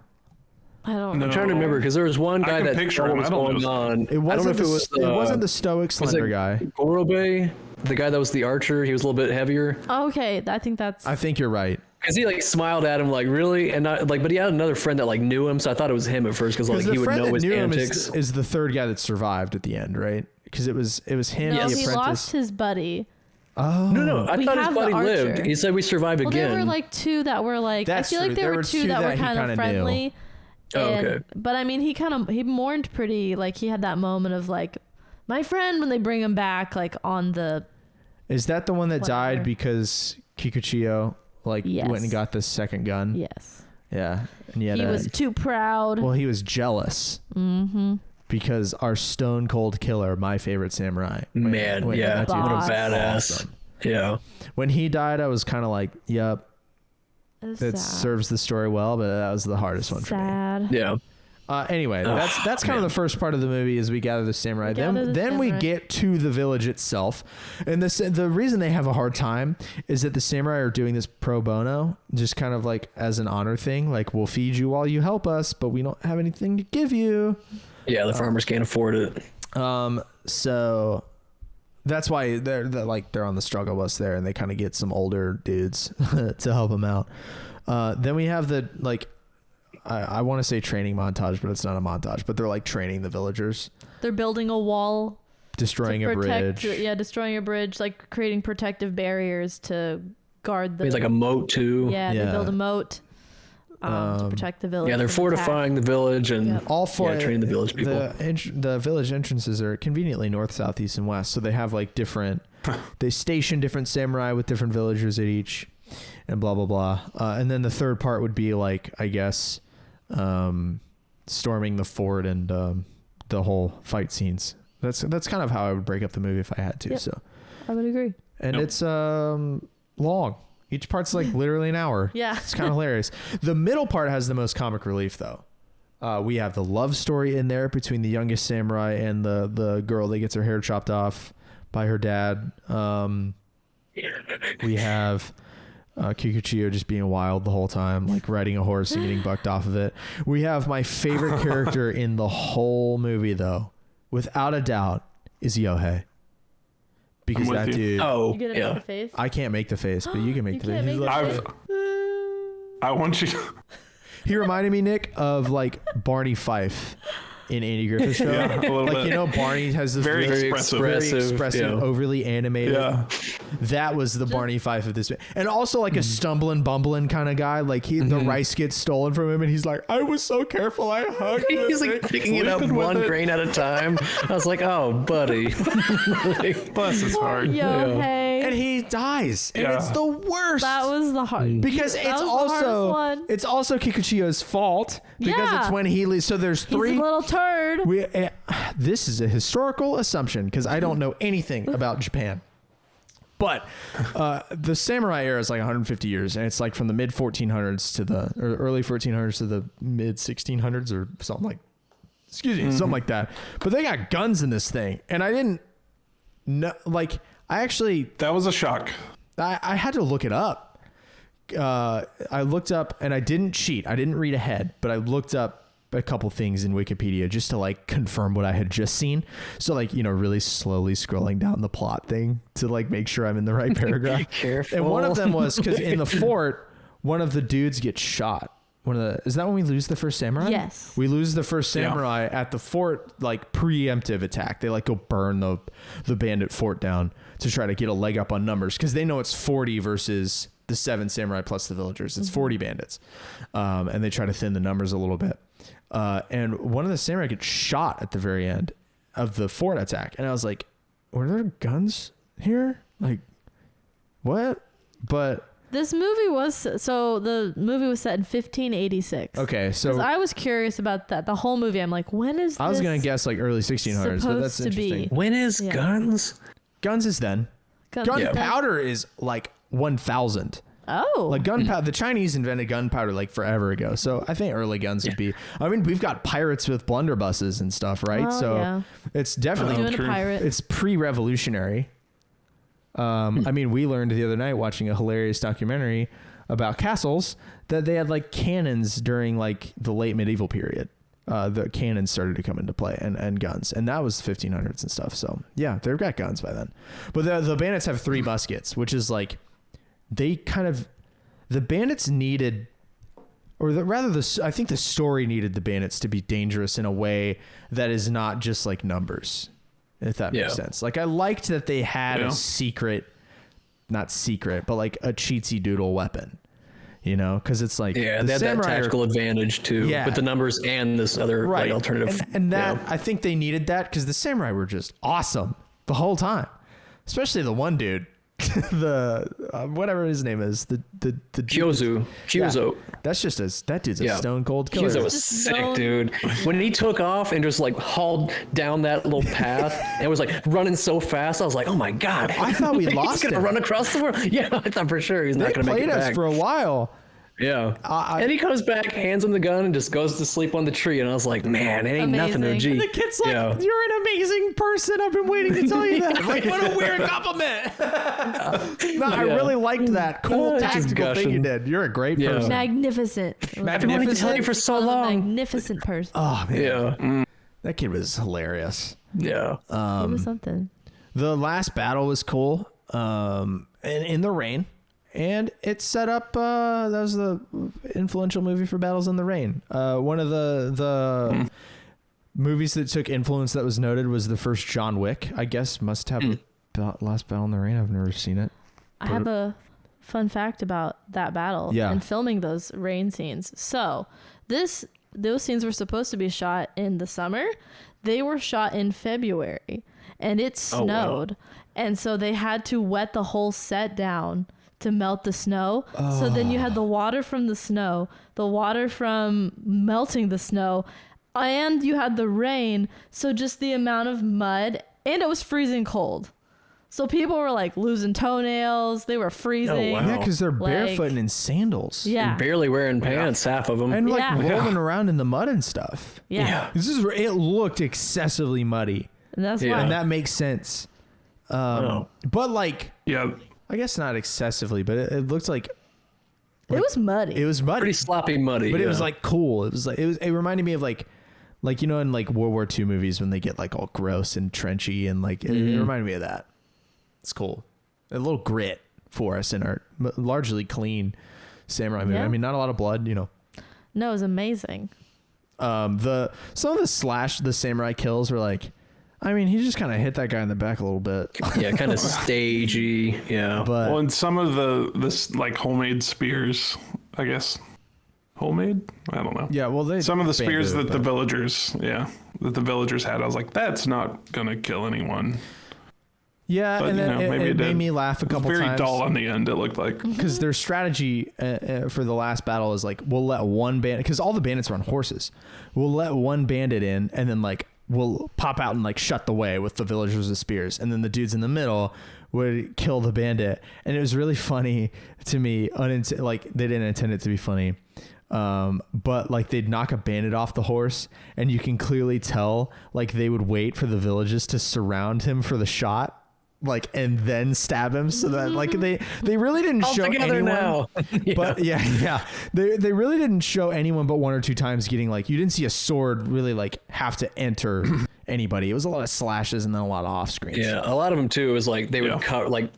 I don't No. know. I'm trying to remember because there was one guy can that picture saw him. what was I don't going know. on. It wasn't I don't know if it was. it wasn't the stoic slender guy. Gorobe, the guy that was the archer. He was a little bit heavier. Okay, I think that's. I think you're right. Cause he like smiled at him like really, and not like, but he had another friend that like knew him, so I thought it was him at first because like Because the he would friend know that his knew him antics. is the third guy that survived at the end, right? Because it was him, no, the he apprentice. lost his buddy. No, I We thought his have the buddy lived. archer. He said we survived Well, again. there were like two that were like. That's I feel true. like there were two that were he kind kinda of knew. friendly. Oh, And- okay. But I mean, he mourned pretty. Like he had that moment of like, my friend, when they bring him back, like on the. Is that the one that died Whatever. because Kikuchiyo went Yes. and got the second gun? Yes. Yeah. And He was too proud. well, he was jealous. Mm-hmm. Because our stone cold killer, my favorite samurai. Man, yeah, that dude what a Boss. was badass. awesome. Yeah. When he died, I was kind of like, yep, It was that sad. serves the story well, but that was the hardest one for me. Sad. Yeah. Anyway, that's kind of the first part of the movie as we gather the samurai. gather the Then we samurai. get to the village itself, and the reason they have a hard time is that the samurai are doing this pro bono, just kind of like as an honor thing. Like, we'll feed you while you help us, but we don't have anything to give you. Yeah, the farmers can't afford it. So that's why they're on the struggle bus there, and they kind of get some older dudes to help them out. Then we have the I want to say training montage, but it's not a montage. But they're like training the villagers, They're building a wall. destroying to a protect, bridge. Yeah, destroying a bridge, like creating protective barriers to guard the. He's like a moat too. Yeah, Yeah. they build a moat to protect the village. Yeah, they're from attack. fortifying the village and Yep. All four, training the village people. The village entrances are conveniently north, south, east, and west. So they have like different. They station different samurai with different villagers at each, and blah blah blah. And then the third part would be like, I guess, storming the fort and the whole fight scenes. That's kind of how I would break up the movie if I had to. Yep. So, I would agree. and Yep. it's long. Each part's like literally an hour. Yeah. It's kind of hilarious. The middle part has the most comic relief though. We have the love story in there between the youngest samurai and the girl that gets her hair chopped off by her dad. We have Kikuchiyo just being wild the whole time, like riding a horse and getting bucked off of it. We have my favorite character in the whole movie though, without a doubt, is Yohei. Because I'm with that you. dude, oh You get it yeah. in the face. I can't make the face, but you can make You the can't face. make He's the like- I want you. He reminded me, Nick, of like Barney Fife in Andy Griffith's Show. Yeah, a little Like, bit. you know, Barney has this Very really expressive. very Expressive, expressive, yeah. overly animated. Yeah. That was the Barney Fife of this, and also like a stumbling, bumbling kind of guy. Like the rice gets stolen from him, and he's like, "I was so careful, I hugged it." He's like picking it up Sleeping with one it. grain at a time. I was like, oh, buddy. Like, Bless his heart. Yohei. and he dies, and Yeah. it's the worst. That was the hard. because that it's was the hardest also one. it's also Kikuchiyo's fault because Yeah. it's when he leaves. So there's He's three. a little turd. This is a historical assumption because I don't know anything about Japan. But the samurai era is like 150 years, and it's like from the mid 1400s to the or early 1400s to the mid 1600s or something like. Excuse me, something like that. But they got guns in this thing, and I didn't know. Like, I actually That was a shock. I had to look it up. I looked up, and I didn't cheat. I didn't read ahead, but I looked up a couple things in Wikipedia just to like confirm what I had just seen. So like, you know, really slowly scrolling down the plot thing to like make sure I'm in the right paragraph. Careful. And one of them was because in the fort, one of the dudes gets shot. Is that when we lose the first samurai? Yes. We lose the first samurai at the fort, like preemptive attack. They like go burn the bandit fort down to try to get a leg up on numbers because they know it's 40 versus the 7 samurai plus the villagers. It's 40 bandits. And they try to thin the numbers a little bit. And one of the samurai gets shot at the very end of the fort attack. And I was like, were there guns here? Like, what? But this movie was the movie was set in 1586. Okay, so I was curious about that. The whole movie, I'm like, when is I was gonna guess like early 1600s, but that's interesting. When is guns? Guns is then. Gunpowder is like 1000. Oh, like gunpowder. The Chinese invented gunpowder like forever ago. So I think early guns would be. I mean, we've got pirates with blunderbusses and stuff, right? It's definitely it's pre-revolutionary. I mean, we learned the other night watching a hilarious documentary about castles that they had like cannons during like the late medieval period. The cannons started to come into play and guns, and that was 1500s and stuff. So yeah, they've got guns by then. But the bandits have 3 muskets, which is like the bandits needed, I think the story needed the bandits to be dangerous in a way that is not just like numbers. If that makes sense. Like I liked that they had a secret, not secret, but like a cheatsy doodle weapon, you know, because it's like they had that tactical advantage too, with the numbers and this other like alternative. And that I think they needed that because the samurai were just awesome the whole time, especially the one dude. The whatever his name is, the Kyozo. That's just that dude's a stone cold killer. Kyozo was sick, dude. When he took off and just like hauled down that little path and was like running so fast, I was like, oh my god! I thought we lost. He's gonna run across the world. Yeah, I thought for sure he's not gonna make it back. They played us for a while. Yeah. And he comes back, hands him the gun, and just goes to sleep on the tree. And I was like, man, it ain't nothing to G. And the kid's like, you're an amazing person. I've been waiting to tell you that. Like, what a weird compliment. I really liked that. Cool tactical thing you did. You're a great person. Magnificent. I've been wanting to tell you for so long. Magnificent person. Oh, man. Yeah. That kid was hilarious. Yeah. It was something. The last battle was cool. And in the rain. And it set up, that was the influential movie for Battles in the Rain. One of the movies that took influence that was noted was the first John Wick, I guess, must have Last Battle in the Rain. I've never seen it. I have a fun fact about that battle and filming those rain scenes. So those scenes were supposed to be shot in the summer. They were shot in February and it snowed. And so they had to wet the whole set down to melt the snow. So then you had the water from the snow, the water from melting the snow, and you had the rain. So just the amount of mud, and it was freezing cold. So people were like losing toenails. They were freezing. Yeah, because they're barefoot and in sandals. Yeah. And barely wearing pants, half of them. And like rolling around in the mud and stuff. Yeah. It looked excessively muddy. And that's why. And that makes sense. But like... Yeah. I guess not excessively, but it looked like it was muddy. It was muddy, pretty sloppy muddy. But it was like cool. It was like it reminded me of like you know in like World War II movies when they get like all gross and trenchy and like it reminded me of that. It's cool, a little grit for us in our largely clean samurai movie. I mean, not a lot of blood, you know. No, it was amazing. Some of the samurai kills were like. I mean, he just kind of hit that guy in the back a little bit. Yeah, kind of stagey. Yeah. But and some of this like homemade spears, I guess. Homemade? I don't know. Yeah, well, some of the spears that the villagers had, I was like, that's not gonna kill anyone. Yeah, but, and then it made me laugh a couple times. Very dull on the end, it looked like. Because their strategy for the last battle is like, we'll let one bandit, because all the bandits are on horses. We'll let one bandit in, and then like we'll pop out and like shut the way with the villagers with spears, and then the dudes in the middle would kill the bandit. And it was really funny to me. Like they didn't intend it to be funny, but like they'd knock a bandit off the horse, and you can clearly tell like they would wait for the villagers to surround him for the shot. Like and then stab him so that like they really didn't show anyone now. But they really didn't show anyone but one or two times getting like you didn't see a sword really like have to enter anybody. It was a lot of slashes and then a lot of off screens. Yeah, a lot of them too was like they would cut like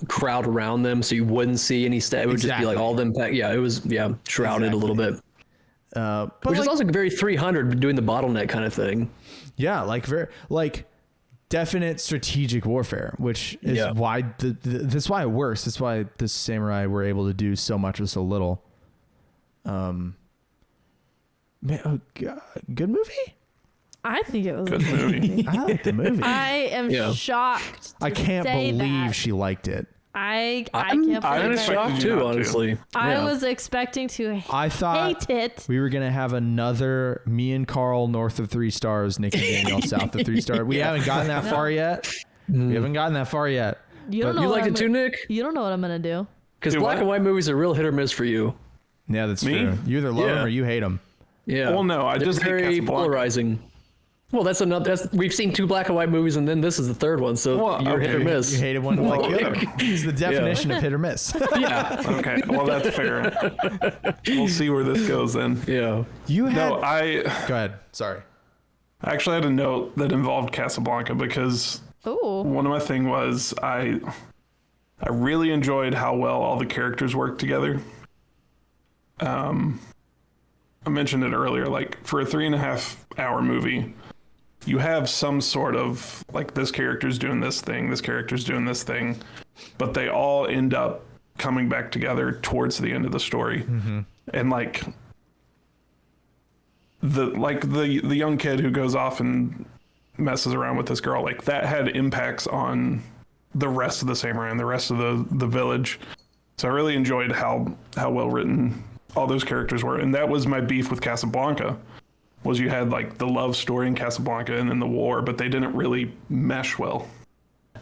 crowd around them, so you wouldn't see any stuff. It would just be like all them. Yeah, it was shrouded a little bit. Which is also very 300 doing the bottleneck kind of thing. Yeah, like definite strategic warfare, which is why that's why it works. That's why the samurai were able to do so much with so little. Good movie. I think it was Good a good movie. I like the movie. I am shocked. I can't believe she liked it. I can't believe I'm it. shocked too, honestly. I was expecting to I thought hate it. we were gonna have another me and Carl north of 3 stars, Nick and Danielle south of 3 stars. We haven't gotten that far yet. We haven't gotten that far yet. You don't know You what liked I'm it too, Nick? You don't know what I'm gonna do. Because Do black what? and white movies are real hit or miss for you. Yeah, that's Me? true. You either love them Yeah. or you hate them. Yeah. Well, no, I They're just hate very Casablanca. polarizing. Well, that's another. We've seen 2 black and white movies, and then this is the third one. So Well, you're hit or okay. miss. You hated one like the other. It's the definition of hit or miss. Yeah. Okay, well that's fair. We'll see where this goes then. Yeah. You had. No, I Go ahead. Sorry. actually had a note that involved Casablanca because Oh, one of my thing was I really enjoyed how well all the characters worked together. I mentioned it earlier, like for a 3.5 hour movie, you have some sort of like this character's doing this thing, this character's doing this thing, but they all end up coming back together towards the end of the story. And like the young kid who goes off and messes around with this girl, like that had impacts on the rest of the samurai and the rest of the village. So I really enjoyed how well written all those characters were. And that was my beef with Casablanca, was you had like the love story in Casablanca and then the war, but they didn't really mesh well.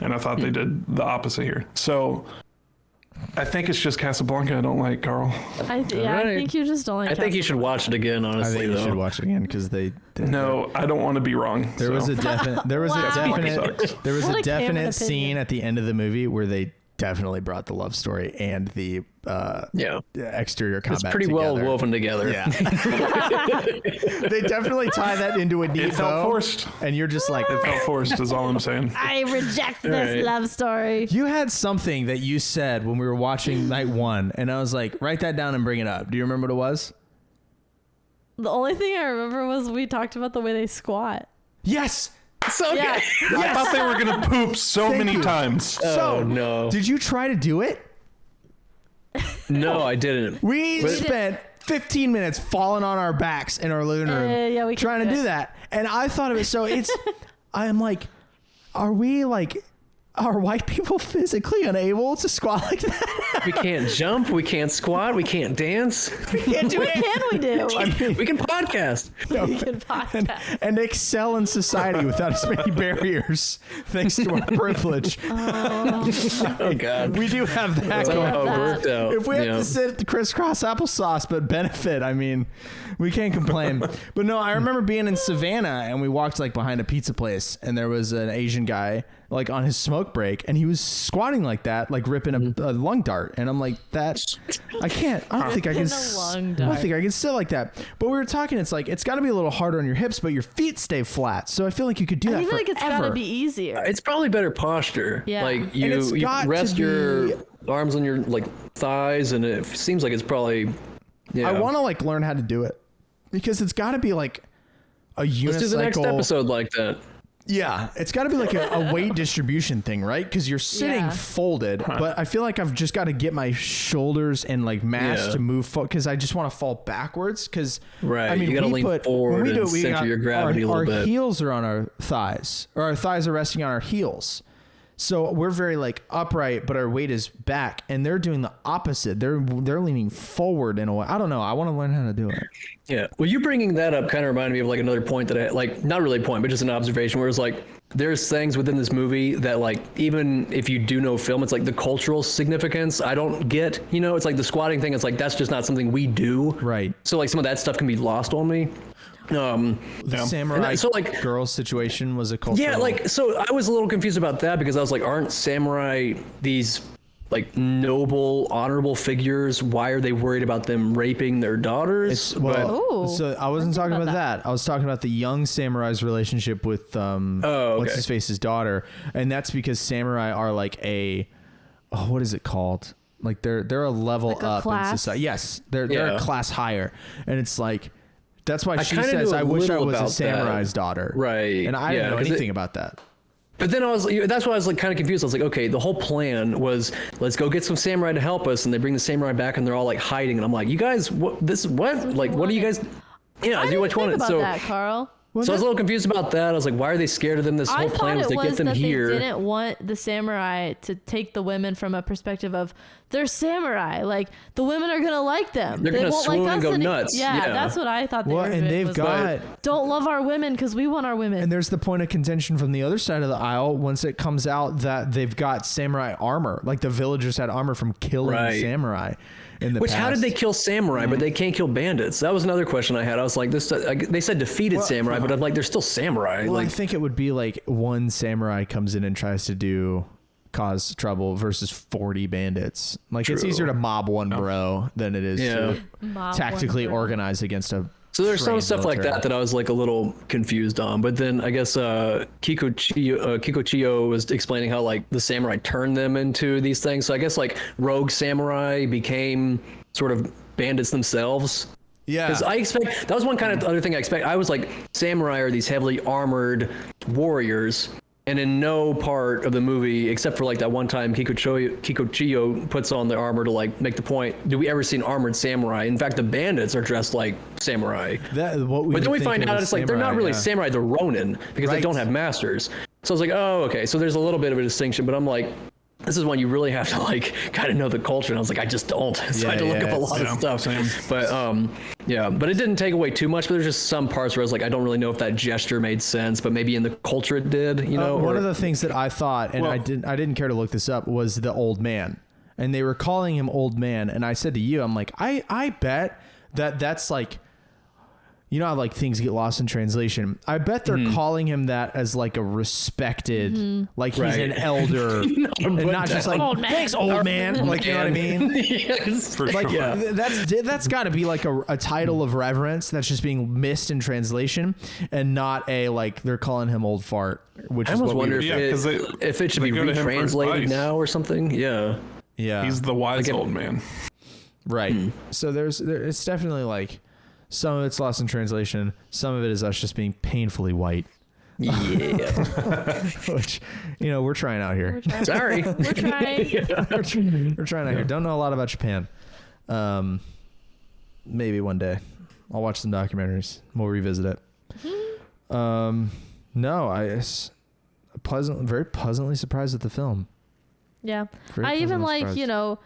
And I thought they did the opposite here. So I think it's just Casablanca I don't like, Carl. I Alright. think you just don't like. I think you should watch it again, I honestly, think you though. should watch it again because No, I don't want to be wrong. There was a definite Sucks. there was What a a definite canon scene opinion. at the end of the movie where they definitely brought the love story and the Yeah. exterior combat. It's pretty together. well woven together. Yeah. They definitely tie that into a neat It felt bow, forced. and you're just like, It felt forced is all I'm saying. I reject this Alright. love story. you had something that you said when we were watching night 1, and I was like, write that down and bring it up. Do you remember what it was? The only thing I remember was we talked about the way they squat. Yes. So Yeah. I thought they were going to poop so Thank many you. times. So no. did you try to do it? No, I didn't. We spent 15 minutes falling on our backs in our living room Yeah, we trying to do that. And I thought of it. So I'm like, are white people physically unable to squat like that? We can't jump. We can't squat. We can't dance. We can't do What it. can we do? We can podcast. We can podcast. And excel in society without as many barriers, thanks to our privilege. Oh, God. We do have that That's going. how it that. worked out. If we have Yeah. to sit crisscross applesauce but benefit, I mean, we can't complain. But no, I remember being in Savannah and we walked like behind a pizza place and there was an Asian guy like on his smoke break and he was squatting like that, like ripping a lung dart. And I'm like, I don't think I can. A lung I don't dart. think I can sit like that. But we were talking, it's like, it's got to be a little harder on your hips, but your feet stay flat. So I feel like you could do that I feel like it's forever. gotta be easier. It's probably better posture. Yeah. Like And it's you got to rest be- your arms on your like thighs, and it seems like it's probably. Yeah. I want to like learn how to do it because it's got to be like a unicycle. Let's do the next episode like that. Yeah, it's got to be like a weight distribution thing, right? Because you're sitting Yeah. folded, but I feel like I've just got to get my shoulders and like mass Yeah. to move forward because I just want to fall backwards. Because Right, I mean, you gotta we lean forward when we do and it, we center got your gravity a our little bit. heels are on our thighs, or our thighs are resting on our heels. So we're very like upright, but our weight is back, and they're doing the opposite. They're leaning forward in a way. I don't know. I want to learn how to do it. Yeah. Well, you bringing that up kind of reminded me of like another point that I like, not really a point, but just an observation where it's like, there's things within this movie that like, even if you do know film, it's like the cultural significance I don't get, it's like the squatting thing. It's like, that's just not something we do. Right. So like some of that stuff can be lost on me. The Yeah. samurai And so, like- girl situation was a cultural. Yeah, like, so I was a little confused about that because I was like, aren't samurai these like noble, honorable figures? Why are they worried about them raping their daughters? It's, well, Ooh. so I wasn't talking about about that. I was talking about the young samurai's relationship with okay. what's his face's daughter, and that's because samurai are like a what is it called? Like they're a level Like a up class? in society. Yes, they're a class higher, and it's like that's why she kinda says, knew a "I wish I little was a about samurai's that. daughter." Right. And I Yeah, didn't know 'cause anything about that. But then that's why I was like kind of confused. I was like, okay, the whole plan was let's go get some samurai to help us, and they bring the samurai back, and they're all like hiding, and I'm like, you guys, what are you guys? Yeah, I do didn't what you think want. about So that, Carl. So I was a little confused about that. I was like, why are they scared of them? This whole plan was to get them here. They didn't want the samurai to take the women from a perspective of they're samurai. Like the women are gonna like them. They're they gonna won't swoon like and us go any- nuts. Yeah, Yeah. that's what I thought. Well, and they've got don't love our women because we want our women. and there's the point of contention from the other side of the aisle once it comes out that they've got samurai armor, like the villagers had armor from killing samurai. In the How did they kill samurai, but they can't kill bandits? That was another question I had. I was like, they said defeated samurai, but I'm like, they're still samurai. Well, like, I think it would be like one samurai comes in and tries to cause trouble versus 40 bandits. Like it's easier to mob one bro than it is to tactically organize against a. So there's some stuff military. like that I was like a little confused on. But then I guess Kiko Chiyo was explaining how like the samurai turned them into these things. So I guess like rogue samurai became sort of bandits themselves. Yeah. Because I expect, that was one kind of other thing I expect. I was like, samurai are these heavily armored warriors. And in no part of the movie, except for like that one time Kiko Chiyo puts on the armor to like make the point, do we ever see an armored samurai? In fact, the bandits are dressed like samurai. But then we find out it's like they're not really samurai, they're Ronin because they don't have masters. So I was like, oh, okay. So there's a little bit of a distinction, but I'm like, this is when you really have to like kind of know the culture. And I was like, I just don't. So I had to look up a lot of stuff. Same. But but it didn't take away too much. But there's just some parts where I was like, I don't really know if that gesture made sense, but maybe in the culture it did. You know, one of the things that I thought, and I didn't care to look this up, was the old man, and they were calling him old man. And I said to you, I'm like, I bet that's like. You know how like things get lost in translation. I bet they're calling him that as like a respected, like he's an elder, and not just like old man. thanks, old man. Like you know what I mean? Yes. For Like sure. that's got to be like a title of reverence that's just being missed in translation, and not a like they're calling him old fart, which I is almost what wonder we. if it should be go to him for retranslated advice. now or something. Yeah. Yeah, He's the wise old man. right. So it's definitely like. Some of it's lost in translation. Some of it is us just being painfully white. Yeah. Which, you know, we're trying out here. Sorry. We're trying. We're trying out here. Don't know a lot about Japan. Maybe one day I'll watch some documentaries. We'll revisit it. No, very pleasantly surprised at the film. Yeah. Very I even pleasantly like, surprised. you know,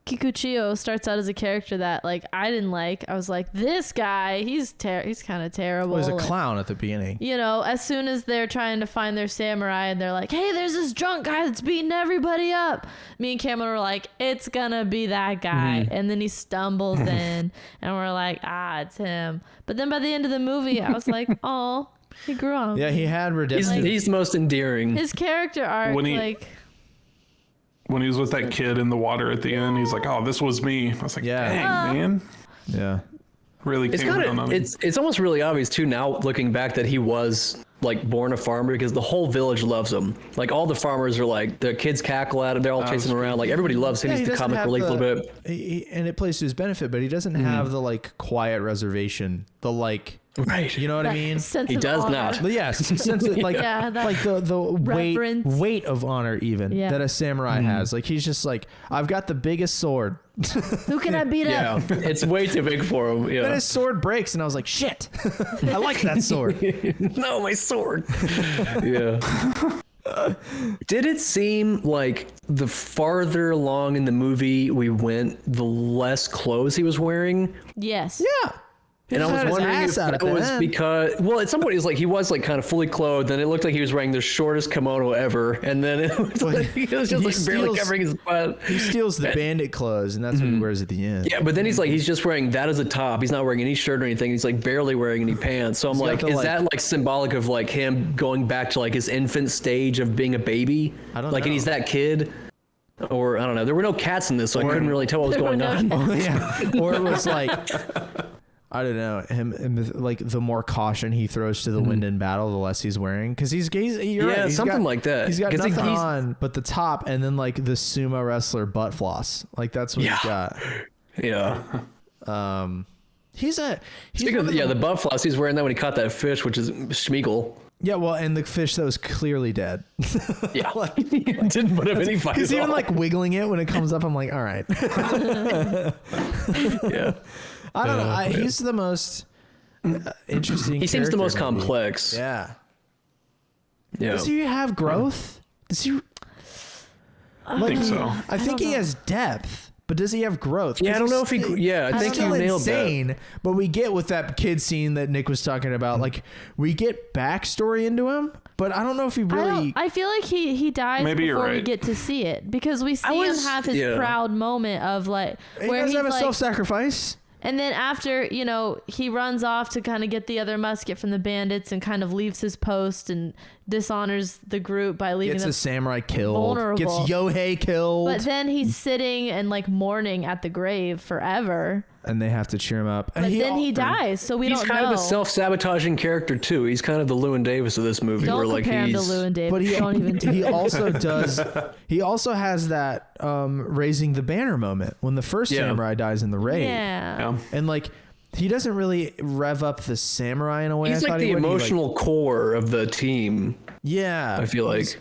Kikuchiyo starts out as a character that like I didn't like. I was like, this guy, he's kind of terrible. Well, he's a And, clown at the beginning. you know, as soon as they're trying to find their samurai and they're like, hey, there's this drunk guy that's beating everybody up. Me and Cameron were like, it's gonna be that guy. And then he stumbles in and we're like, it's him. But then by the end of the movie, I was like, oh, he grew on. Yeah, he had redemption. He's the most endearing. His character arc, When he was with that kid in the water at the end, he's like, "Oh, this was me." I was like, "Dang, man!" Yeah. Really came down on him. It's almost really obvious too now looking back that he was like born a farmer because the whole village loves him. Like all the farmers are like the kids cackle at him. They're all chasing him around. Like everybody loves him. Yeah, He's he the doesn't comic have relief a little bit. and it plays to his benefit, but he doesn't have the like quiet reservation. The like, Right. you know what I mean? Sense He of does honor. not. But yes, sense of, like Yeah, that like the reverence. weight of honor even Yeah. that a samurai has. Like he's just like, I've got the biggest sword. Who can I beat up? Yeah, it's way too big for him. Then Yeah. his sword breaks, and I was like, shit, I like that sword. No, my sword. Yeah. Did it seem like the farther along in the movie we went, the less clothes he was wearing? Yes. Yeah. And I was wondering if that was because, well, at some point he was like kind of fully clothed, and it looked like he was wearing the shortest kimono ever, and then it was, he was just like barely covering his butt. He steals the bandit clothes, and that's what he wears at the end. Yeah, but then he's just wearing that as a top. He's not wearing any shirt or anything. He's like barely wearing any pants. So I'm like, is that like symbolic of like him going back to like his infant stage of being a baby? I don't like, know. and he's that kid. Or I don't know. There were no cats in this, so I couldn't really tell what was going on. Yeah. Or it was like, I don't know him like the more caution he throws to the wind in battle, the less he's wearing, because you're right, something like that. He's got nothing on but the top, and then like the sumo wrestler butt floss, like that's what he's got. Yeah. Speaking of the butt floss, he's wearing that when he caught that fish, which is Schmeagol. Yeah, well, and the fish that was clearly dead. Yeah, didn't put up any fight. He's even like wiggling it when it comes up. I'm like, all right. Yeah. I don't know. He's the most interesting. He seems the most maybe. complex. Yeah. Yeah. Does he have growth? Does he? I think so. I think he has depth. But does he have growth? Yeah, I don't know if he. Yeah, I think you nailed that. But we get with that kid scene that Nick was talking about. Like we get backstory into him, but I don't know if he really. I feel like he dies before we get to see it, because we see him have his proud moment of like where he does have a self-sacrifice. And then after, he runs off to kind of get the other musket from the bandits and kind of leaves his post and dishonors the group by leaving Gets them a samurai killed. vulnerable. Gets Yohei killed. But then he's sitting and like mourning at the grave forever. And they have to cheer him up. But then he dies, so we don't know. He's kind of a self-sabotaging character too. He's kind of the Llewyn Davis of this movie. Don't where compare him to Llewyn Davis. But don't even do he it. also does. He also has that raising the banner moment when the first samurai dies in the raid. Yeah. And like he doesn't really rev up the samurai in a way. He's like the emotional core of the team. Yeah, I feel like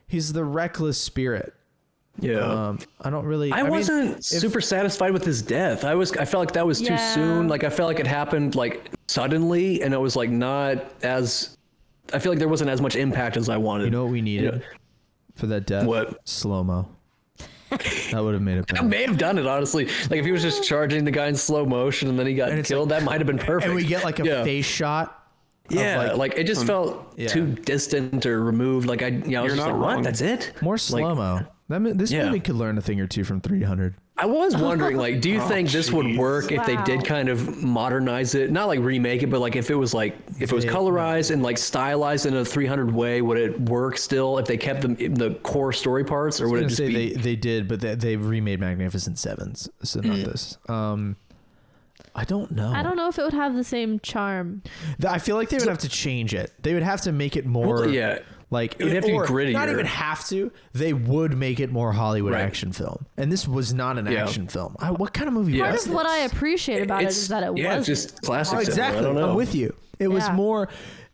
he's the reckless spirit. Yeah. I don't really. I wasn't super satisfied with his death. I felt like that was too soon. Like I felt like it happened like suddenly, and it was like not as. I feel like there wasn't as much impact as I wanted. You know what we needed for that death? What? Slow-mo. That would have made it better. I may have done it, honestly. Like if he was just charging the guy in slow motion and then he got killed, that might have been perfect. And we get like a face shot. Yeah, like it just felt too distant or removed. Like I was just like, what? That's it? More slow-mo. This movie could learn a thing or two from 300. I was wondering, like, do you think this would work if they did kind of modernize it? Not like remake it, but like if it was colorized and like stylized in a 300 way, would it work still if they kept the core story parts, or would it just be? They did, but they remade Magnificent Sevens, so not this. I don't know. I don't know if it would have the same charm. I feel like they would have to change it. They would have to make it more. Like it would have to be grittier. Not even have to. They would make it more Hollywood action film, and this was not an action film. What kind of movie? Part was of what I appreciate about it is that it was just classic. Exactly. I don't know. I'm with you. It was more,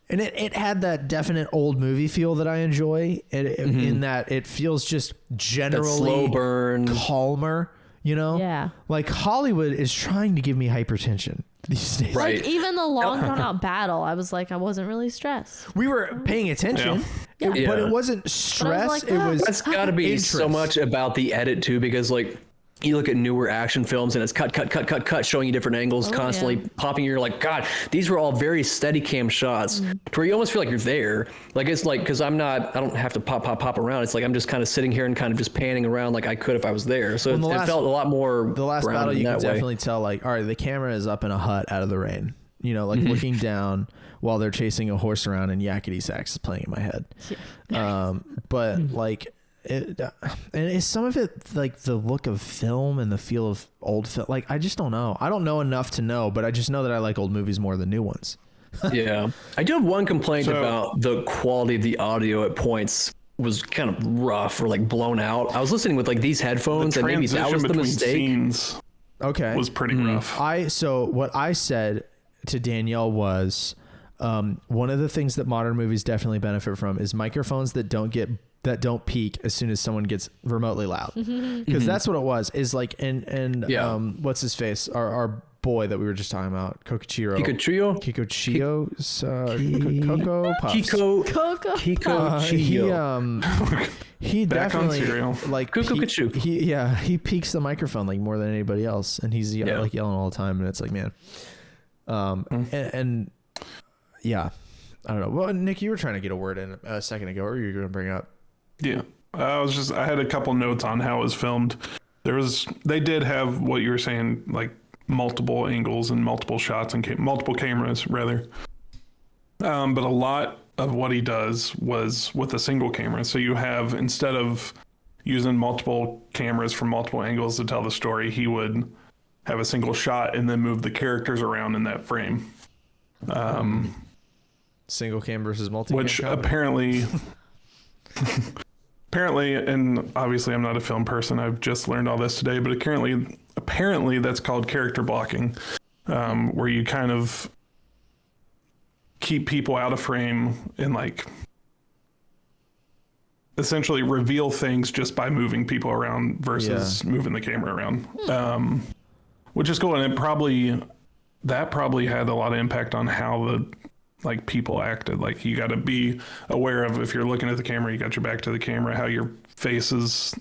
and it had that definite old movie feel that I enjoy. In that it feels just generally that slow burn, calmer. Yeah. Like Hollywood is trying to give me hypertension these days. Right. Like even the long drawn out battle, I was like, I wasn't really stressed. We were paying attention, but it wasn't stress. That's got to be so much about the edit too, because like you look at newer action films and it's cut, showing you different angles, constantly popping. You're like, God, these were all very steady cam shots to where you almost feel like you're there. Like it's like, because I don't have to pop around. It's like I'm just kind of sitting here and kind of just panning around like I could if I was there. So it felt a lot more. The last battle, you can definitely tell, like, all right, the camera is up in a hut out of the rain. Like looking down while they're chasing a horse around, and Yakety Sax is playing in my head. But like. And is some of it like the look of film and the feel of old film? Like, I just don't know. I don't know enough to know, but I just know that I like old movies more than new ones. Yeah. I do have one complaint about the quality of the audio at points was kind of rough or like blown out. I was listening with like these headphones and maybe that was the mistake. Scenes was pretty rough. So what I said to Danielle was, one of the things that modern movies definitely benefit from is microphones that don't peak as soon as someone gets remotely loud, because that's what it was. Is like what's his face? Our boy that we were just talking about, Coco Puffs. He definitely like he peaks the microphone like more than anybody else, and he's like yelling all the time, and it's like, man, and I don't know. Well, Nick, you were trying to get a word in a second ago. What were you going to bring up? Yeah, I had a couple notes on how it was filmed. They did have what you were saying, like multiple angles and multiple shots and multiple cameras rather. But a lot of what he does was with a single camera. So you have, instead of using multiple cameras from multiple angles to tell the story, he would have a single shot and then move the characters around in that frame. Single cam versus multi-cam. Which comedy. apparently, and obviously I'm not a film person, I've just learned all this today, but apparently that's called character blocking, where you kind of keep people out of frame and like essentially reveal things just by moving people around versus moving the camera around, which is cool. And that probably had a lot of impact on how the like people acted. Like you got to be aware of, if you're looking at the camera, you got your back to the camera, how your faces,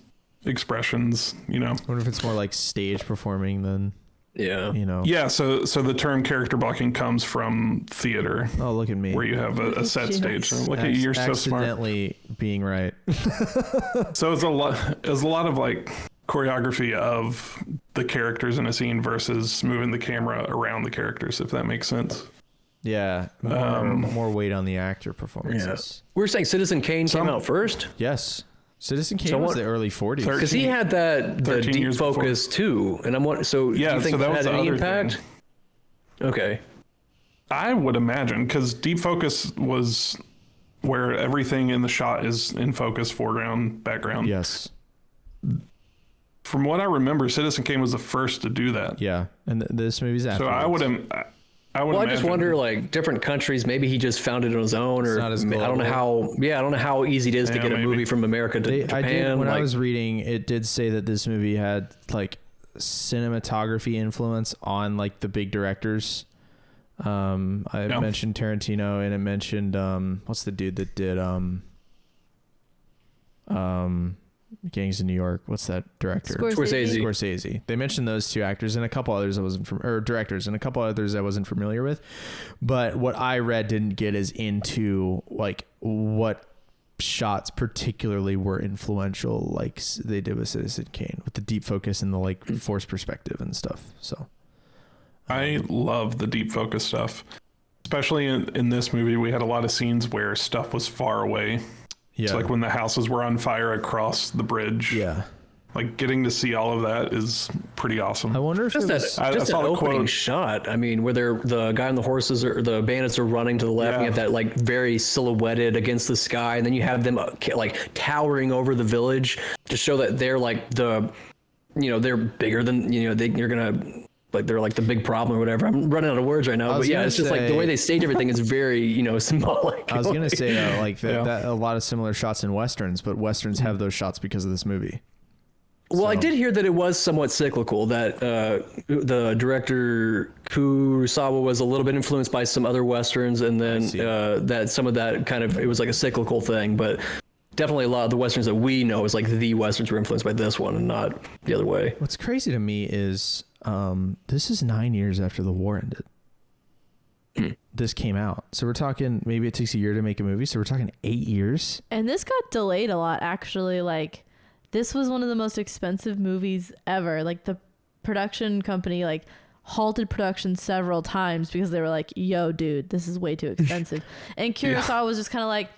expressions, you know. I wonder if it's more like stage performing than, Yeah. you know. Yeah. So the term character blocking comes from theater. Oh, look at me. Where you have a set stage. So look at you, you're so smart. Accidentally being right. So it's a lot of like choreography of the characters in a scene versus moving the camera around the characters, if that makes sense. Yeah. More weight on the actor performances. We were saying Citizen Kane came out first. Yes. Citizen Kane was the early 40s. Because he had the deep focus too. And I'm wondering, so do you think that had any impact? Okay. I would imagine, because deep focus was where everything in the shot is in focus, foreground, background. Yes. From what I remember, Citizen Kane was the first to do that. Yeah. And this movie's after. So I would I just wonder, like, different countries, maybe he just found it on his own, or I don't know how easy it is to get a movie from America to Japan. When I was reading, it did say that this movie had like cinematography influence on like the big directors. I mentioned Tarantino, and it mentioned what's the dude that did Gangs of New York? What's that director? Scorsese. They mentioned those two actors and a couple others directors and a couple others I wasn't familiar with. But what I read didn't get as into like what shots particularly were influential, like they did with Citizen Kane, with the deep focus and the like forced perspective and stuff. So I love the deep focus stuff, especially in this movie. We had a lot of scenes where stuff was far away. Yeah. So like when the houses were on fire across the bridge. Yeah. Like getting to see all of that is pretty awesome. I wonder if just an opening shot. I mean, where the guy on the horses or the bandits are running to the left, and you have that like very silhouetted against the sky, and then you have them like towering over the village to show that they're like they're bigger than, you're gonna. Like they're like the big problem or whatever. I'm running out of words right now, but yeah, it's just like the way they stage everything is very, symbolic. I was gonna say that a lot of similar shots in westerns, but westerns have those shots because of this movie. Well, I did hear that it was somewhat cyclical. That the director Kurosawa was a little bit influenced by some other westerns, and then that some of that it was like a cyclical thing. But definitely a lot of the westerns that we know is like the westerns were influenced by this one and not the other way. What's crazy to me is this is 9 years after the war ended. This came out. So we're talking, maybe it takes a year to make a movie. So we're talking 8 years. And this got delayed a lot, actually. Like, this was one of the most expensive movies ever. Like, the production company, like, halted production several times because they were like, yo, dude, this is way too expensive. And Kurosawa was just kind of like,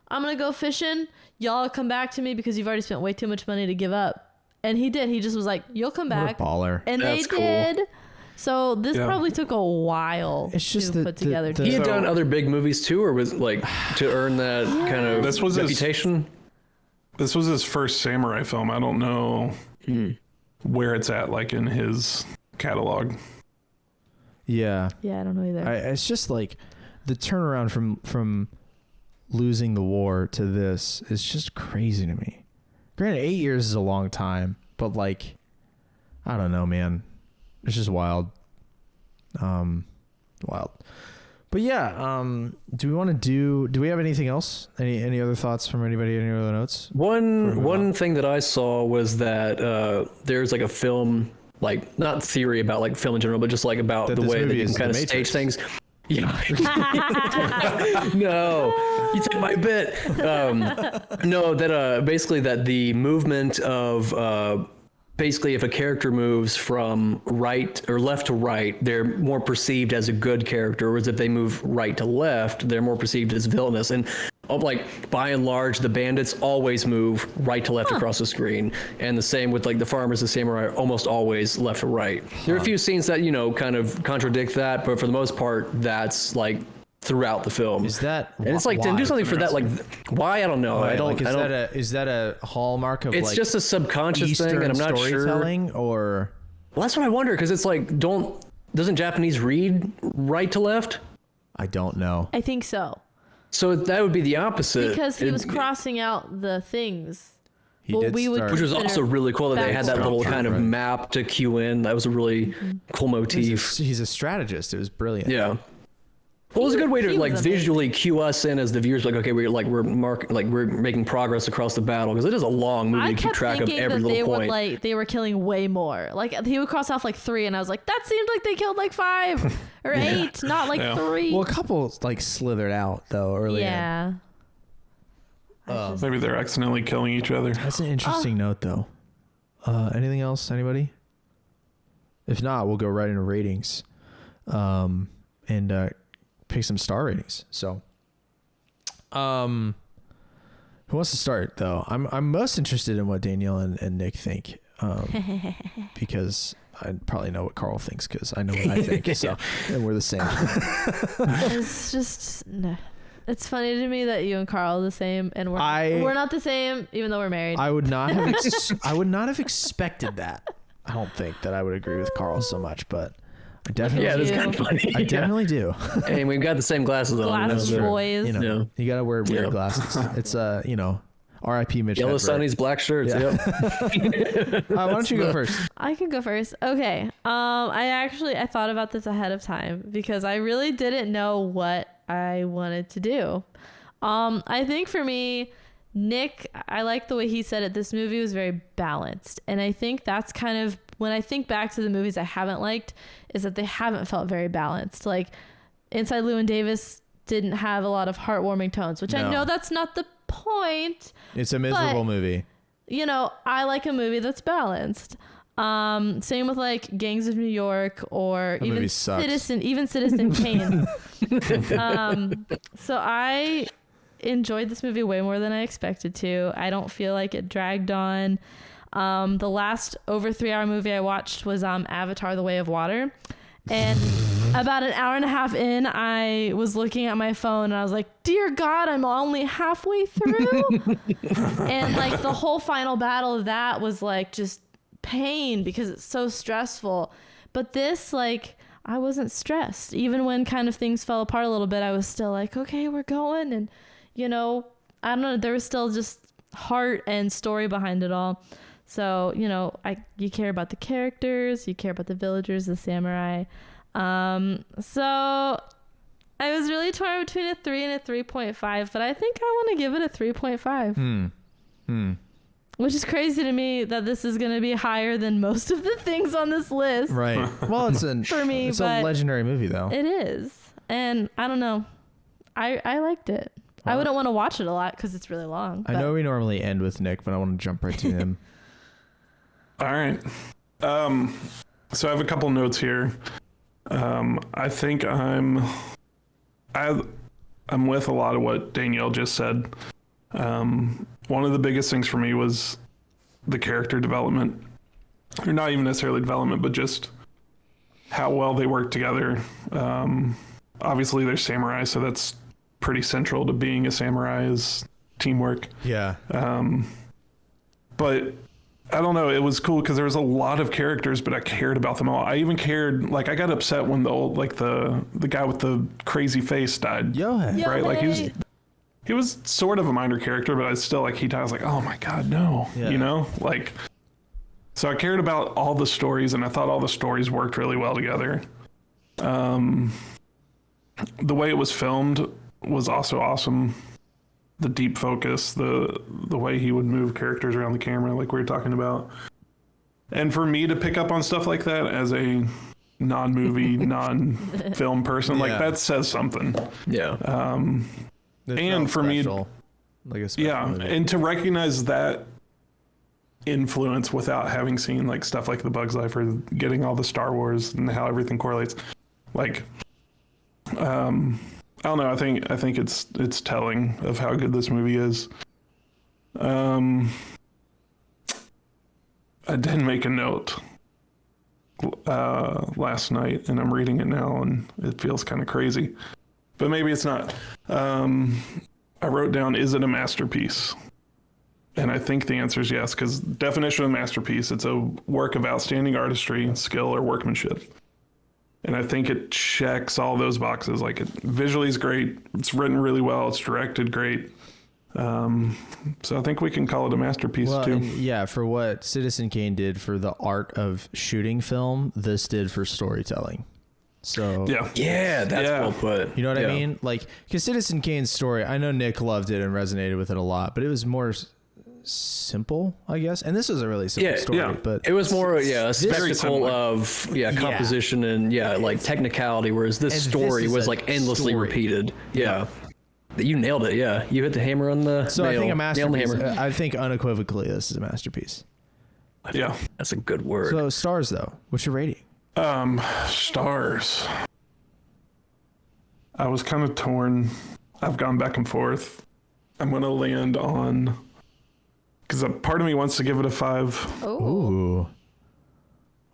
I'm going to go fishing. Y'all come back to me because you've already spent way too much money to give up. And he did. He just was like, you'll come back. What a baller. And that's they did. So this probably took a while to put together. He had done other big movies too, or was like to earn that kind of reputation? This was his first samurai film. I don't know where it's at, like in his catalog. Yeah. Yeah, I don't know either. It's just like the turnaround from losing the war to this is just crazy to me. Granted, 8 years is a long time, but like, I don't know, man. It's just wild. Wild. But yeah, do we have anything else? Any other thoughts from anybody? Any other notes? One thing that I saw was that there's like a film, like not theory about like film in general, but just like about the way that you can kind of stage things. Yeah. No, you took my bit. No, that basically that the movement of basically if a character moves from right or left to right, they're more perceived as a good character, whereas if they move right to left, they're more perceived as villainous. And like by and large, the bandits always move right to left across the screen, and the same with like the farmers, the samurai, almost always left to right. There are a few scenes that kind of contradict that, but for the most part, that's like throughout the film. Is that? And it's like, then do something for that. Like, why? I don't know. Right, I don't. Like, I don't. is that a hallmark of? It's like just a subconscious Eastern thing, and I'm not sure. storytelling, or Well, that's what I wonder, because it's like, doesn't Japanese read right to left? I don't know. I think so. So that would be the opposite. Because he was crossing out the things. He did start. Which was also really cool that they had that little kind of Right. map to cue in. That was a really cool motif. He's a strategist. It was brilliant. Yeah. Well, it was a good way to He like was amazing. visually cue us in as the viewers. Like, okay, we're making progress across the battle, because it is a long movie I to keep kept track of thinking every that they little point. would they were killing way more. Like he would cross off like 3, and I was like, that seemed like they killed like 5 or 8, not like 3. Well, a couple like slithered out though early. Yeah. Maybe they're accidentally killing each other. That's an interesting note though. Anything else? Anybody? If not, we'll go right into ratings, and pick some star ratings. So, who wants to start though? I'm most interested in what Danielle and Nick think, because I probably know what Carl thinks, because I know what I think. So, and we're the same. It's just no. It's funny to me that you and Carl are the same, and we're not the same, even though we're married. I would not have I would not have expected that. I don't think that I would agree with Carl so much, but I definitely Yeah, that's you. kind of funny. I definitely do. Hey, we've got the same glasses on. Glasses you know, boys. You know, Yeah. you gotta wear weird Yeah. glasses. It's R.I.P. Mitch Yellow Hedberg. sunnies, black shirts. Yeah. Yep. Why don't you go first? I can go first. Okay. I thought about this ahead of time because I really didn't know what I wanted to do. I think for me, Nick, I like the way he said it. This movie was very balanced. And I think that's kind of, when I think back to the movies I haven't liked, is that they haven't felt very balanced. Like Inside Llewyn Davis didn't have a lot of heartwarming tones, which I No. know that's not the point. It's a miserable movie. I like a movie that's balanced. Same with like Gangs of New York or That movie sucks. Citizen Kane. So I enjoyed this movie way more than I expected to. I don't feel like it dragged on. The last over 3-hour movie I watched was Avatar: The Way of Water. And about an hour and a half in, I was looking at my phone and I was like, dear God, I'm only halfway through. And like the whole final battle of that was like just pain because it's so stressful. But this, like, I wasn't stressed. Even when kind of things fell apart a little bit, I was still like, okay, we're going. And, I don't know, there was still just heart and story behind it all. So, you care about the characters, you care about the villagers, the samurai. So I was really torn between a 3 and a 3.5, but I think I want to give it a 3.5. Which is crazy to me that this is going to be higher than most of the things on this list. Right. Well, it's For me, it's but a legendary movie though. It is. And I don't know. I liked it. I wouldn't want to watch it a lot because it's really long. I know we normally end with Nick, but I want to jump right to him. All right. So I have a couple notes here. I think I'm with a lot of what Danielle just said. One of the biggest things for me was the character development, or not even necessarily development, but just how well they work together. Obviously they're samurai, so that's pretty central to being a samurai is teamwork. Yeah. But I don't know. It was cool because there was a lot of characters, but I cared about them all. I even cared, like, I got upset when the guy with the crazy face died. Yohei. Right? Like, Yohei. he was sort of a minor character, but I still, like, he died. I was like, oh my God, no. Yeah. Like, so I cared about all the stories, and I thought all the stories worked really well together. The way it was filmed was also awesome. The deep focus, the way he would move characters around the camera, like we were talking about. And for me to pick up on stuff like that as a non-movie, non-film person, like that says something. Yeah. And for me, like a special movie. and to recognize that influence without having seen like stuff like The Bug's Life or getting all the Star Wars and how everything correlates, like, don't know. I think it's telling of how good this movie is. I did make a note last night, and I'm reading it now, and it feels kind of crazy, but maybe it's not. I wrote down, is it a masterpiece? And I think the answer is yes, because definition of masterpiece, it's a work of outstanding artistry, skill, or workmanship. And I think it checks all those boxes. Like, it visually is great, it's written really well, it's directed great. So I think we can call it a masterpiece too. And yeah, for what Citizen Kane did for the art of shooting film, this did for storytelling. So yeah, that's well put. You know what I mean? Like, because Citizen Kane's story, I know Nick loved it and resonated with it a lot, but it was more simple, I guess. And this was a really simple story, but it was more a spectacle of composition and like technicality, whereas this story was like endlessly repeated. Yeah. You nailed it. Yeah, you hit the hammer on the so nail. I think a masterpiece. I think unequivocally this is a masterpiece. Yeah, that's a good word. So stars though, what's your rating? Stars. I was kind of torn. I've gone back and forth. I'm gonna land on, because a part of me wants to give it a 5. Ooh.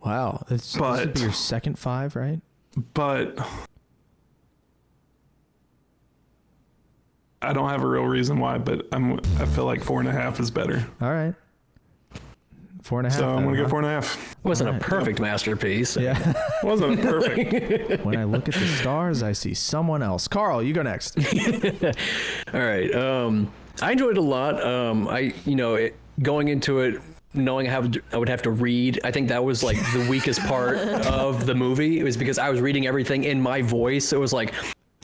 Wow, this would be your second 5, right? But I don't have a real reason why, but I feel like 4.5 is better. All right. 4.5. So I'm going to go 4.5. Wasn't a perfect masterpiece. Yeah. Wasn't perfect. When I look at the stars, I see someone else. Carl, you go next. All right. I enjoyed it a lot. Going into it, knowing I would have to read, I think that was like the weakest part of the movie. It was because I was reading everything in my voice. It was like,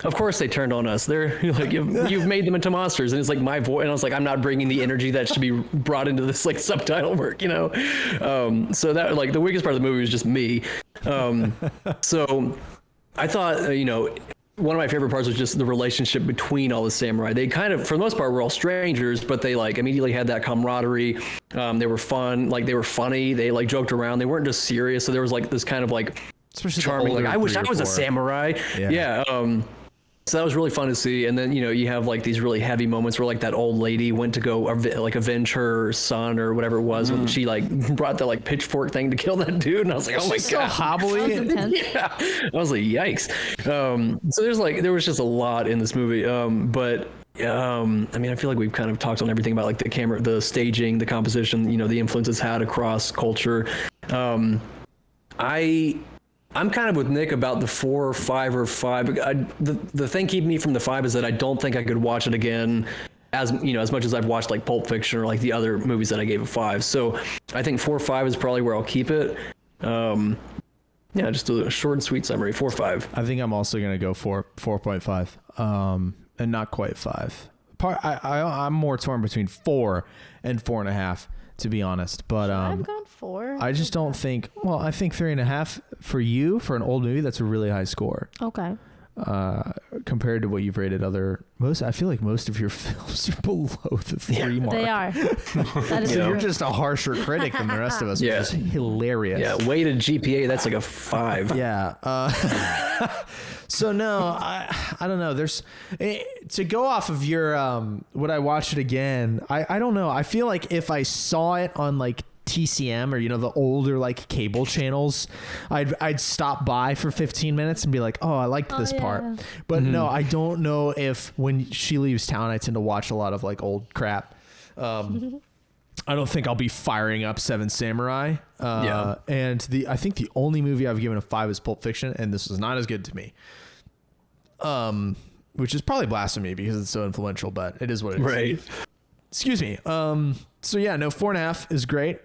of course they turned on us. They're like, you've made them into monsters. And it's like my voice. And I was like, I'm not bringing the energy that should be brought into this like subtitle work, So that like the weakest part of the movie was just me. So I thought, one of my favorite parts was just the relationship between all the samurai. They kind of, for the most part, were all strangers, but they like immediately had that camaraderie. They were fun. Like they were funny. They like joked around. They weren't just serious. So there was like this kind of like especially charming, like I wish I was a samurai. Yeah. So that was really fun to see. And then, you have like these really heavy moments where like that old lady went to go avenge her son or whatever it was when she like brought that like pitchfork thing to kill that dude. And I was like, oh my God. So hobbly. Yeah. I was like, yikes. So there was just a lot in this movie. I feel like we've kind of talked on everything about like the camera, the staging, the composition, the influences had across culture. I'm kind of with Nick about the 4 or 5 or 5. The thing keeping me from the 5 is that I don't think I could watch it again as much as I've watched like Pulp Fiction or like the other movies that I gave a 5. So I think 4 or 5 is probably where I'll keep it. Just a short and sweet summary, 4 or 5. I think I'm also going to go 4.5, and not quite 5. I'm more torn between 4 and 4.5. to be honest, but I've gone 4. I just don't think. Well, I think 3.5 for you for an old movie. That's a really high score. Okay. Compared to what you've rated I feel like most of your films are below the 3 mark. They are. That is so you're just a harsher critic than the rest of us, which is hilarious. Yeah, weighted GPA, that's like a 5. Yeah. So no, I don't know. There's to go off of your would I watch it again? I don't know. I feel like if I saw it on like TCM or the older like cable channels, I'd stop by for 15 minutes and be like, oh, I liked this part. But no, I don't know if when she leaves town I tend to watch a lot of like old crap. I don't think I'll be firing up Seven Samurai. And I think the only movie I've given a 5 is Pulp Fiction, and this was not as good to me. Which is probably blasphemy because it's so influential, but it is what it is. Right. Excuse me. So yeah, no, 4.5 is great.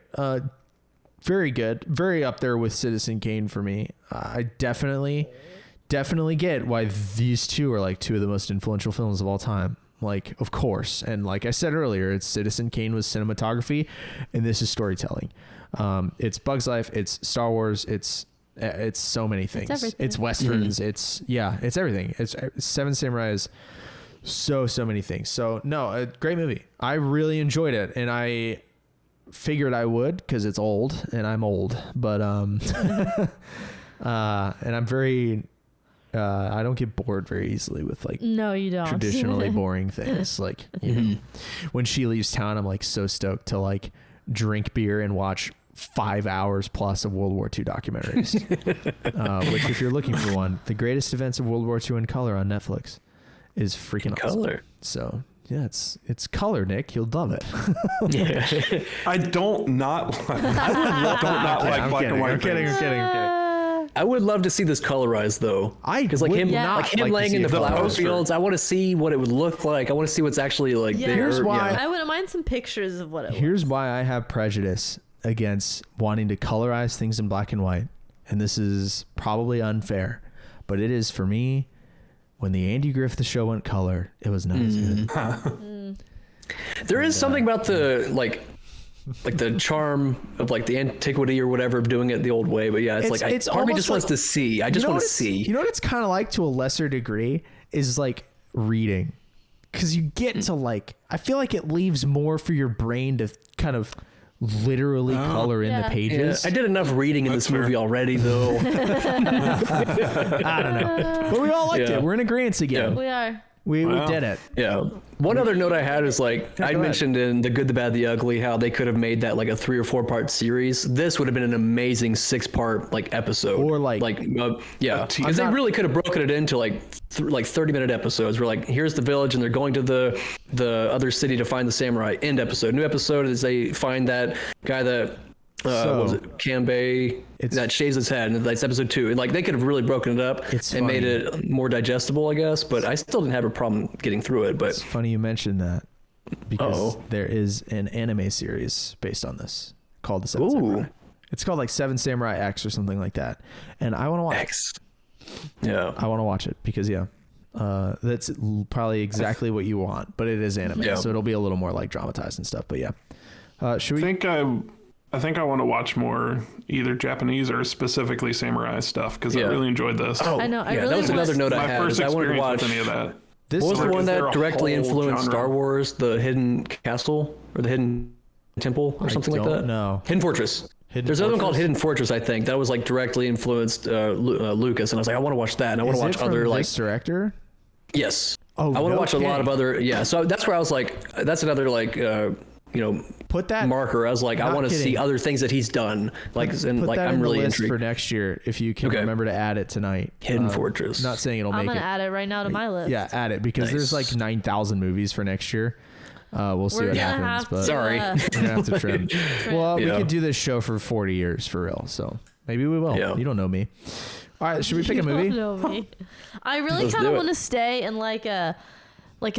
Very good. Very up there with Citizen Kane for me. I definitely get why these two are like 2 of the most influential films of all time. Like, of course. And like I said earlier, it's Citizen Kane was cinematography and this is storytelling. It's Bug's Life. It's Star Wars. It's so many things. It's Westerns. It's everything. It's Seven Samurai is so many things. So no, a great movie. I really enjoyed it. And I figured I would, cause it's old and I'm old, but, and I'm very I don't get bored very easily with like No, you don't. traditionally boring things. Like, you know, when she leaves town, I'm like so stoked to like drink beer and watch 5 hours plus of World War II documentaries. Which, if you're looking for one, the greatest events of World War II in color on Netflix is freaking awesome. Color. So yeah, it's color, Nick. You'll love it. I don't not like black and white. I'm kidding. I would love to see this colorized though. Because like would him, not like him like to laying see in the it flower poster. fields. I want to see what it would look like. I want to see what's actually like Yeah. there. Here's why- I wouldn't mind some pictures of what it was. Here's why I have prejudice against wanting to colorize things in black and white. And this is probably unfair, but it is for me. When the Andy Griffith Show went color, it was not as good. There is something about the like the charm of like the antiquity or whatever of doing it the old way. But yeah, it's part of me just wants to see. I just want to see. You know what it's kind of like to a lesser degree is like reading, because you get to like, I feel like it leaves more for your brain to kind of literally color in the Yeah. pages. I did enough reading in this movie already, though. I don't know, but we all liked Yeah. it. We're in agreement again. We are. We did it. Yeah. One other note I had is like I mentioned in The Good, the Bad, the Ugly how they could have made that like a 3 or 4 part series. This would have been an amazing 6-part like episode. Or like yeah, because they really could have broken it into like 30-minute episodes. Where like here's the village and they're going to the other city to find the samurai. End episode. New episode is they find that guy that. What was it? Kanbei that shaves his head, and that's episode 2. And like they could have really broken it up and made it more digestible, I guess. But I still didn't have a problem getting through it. But it's funny you mentioned that, because there is an anime series based on this called The Seven Samurai. It's called like Seven Samurai X or something like that, and I want to watch X. Yeah, I want to watch it because that's probably exactly what you want, but it is anime, so it'll be a little more like dramatized and stuff. But yeah, should we? I think I want to watch more either Japanese or specifically samurai stuff, because I really enjoyed this. I know. I really that was another note I My had. first I wanted to experience watch with any of that. What was the one that directly whole influenced genre? Star Wars? The Hidden Castle or the Hidden Temple or something like that? No. Hidden Fortress. There's another one called Hidden Fortress, I think. That was like directly influenced Lucas, and I was like, I want to watch that, and I want to watch other like. This director? Yes. Oh, I want to watch a lot of other. Yeah. So that's where I was like, that's another like. Put that marker. I was like, I want to see other things that he's done. Like, and put like, that I'm in really the list intrigued. for next year if you can remember to add it tonight. Hidden Fortress. Not saying it'll I'm make gonna it. add it right now to my list. Yeah, add it because there's like 9,000 movies for next year. We'll see what happens. But Sorry. we're gonna have to trim. Well, we Yeah. could do this show for 40 years for real. So maybe we will. Yeah. You don't know me. All right, should we pick a You movie? don't know me. I really Let's kind of do it. want to stay in like a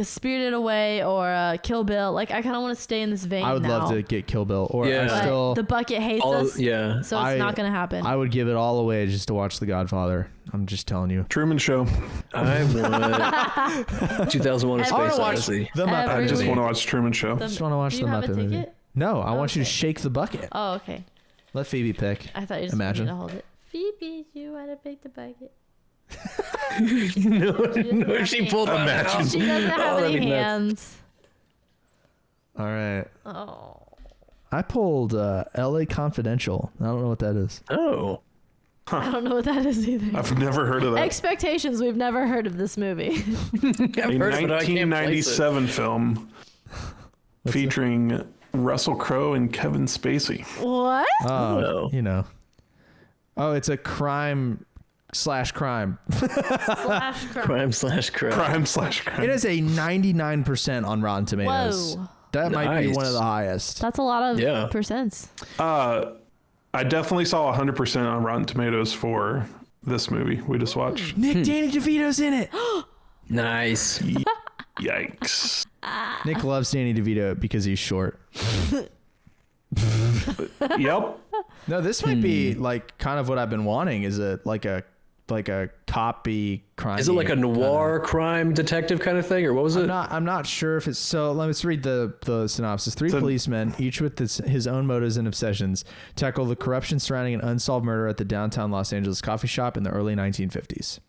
Spirited Away or a Kill Bill. Like I kind of want to stay in this vein. I would now. love to get Kill Bill, or Yeah. I But still. the bucket hates All- us. yeah. So it's not gonna happen. I would give it all away just to watch The Godfather. I'm just telling you. Truman Show. I want 2001: A Space Odyssey. The Muppet I just movie. want to watch Truman Show. I just want to watch Do the you have a Muppet movie. ticket? No, I want you to Okay. shake the bucket. Oh, okay. Let Phoebe pick. I thought you just Imagine. wanted me to hold it. Phoebe, you want to pick the bucket? No, she pulled that out. She doesn't have that'd any be nuts. hands. All right. Oh. I pulled L.A. Confidential. I don't know what that is. Oh. I don't know what that is either. I've never heard of that. Expectations. We've never heard of this movie. A 1997 film featuring Russell Crowe and Kevin Spacey. What? Oh, No. you know. Oh, it's a crime/crime. Slash crime. Crime/crime. Crime/crime. It is a 99% on Rotten Tomatoes. Whoa. That might be Nice. one of the highest. That's a lot of Yeah. percents. I definitely saw 100% on Rotten Tomatoes for this movie we just watched. Nick Danny DeVito's in it. Nice. Yikes. Nick loves Danny DeVito because he's short. Yep. No, this might be like kind of what I've been wanting. Is it like a copy crime? Is it like a noir crime detective kind of thing, or what was it? I'm not sure if it's so. Let's read the synopsis. Three policemen, each with his own motives and obsessions, tackle the corruption surrounding an unsolved murder at the downtown Los Angeles coffee shop in the early 1950s.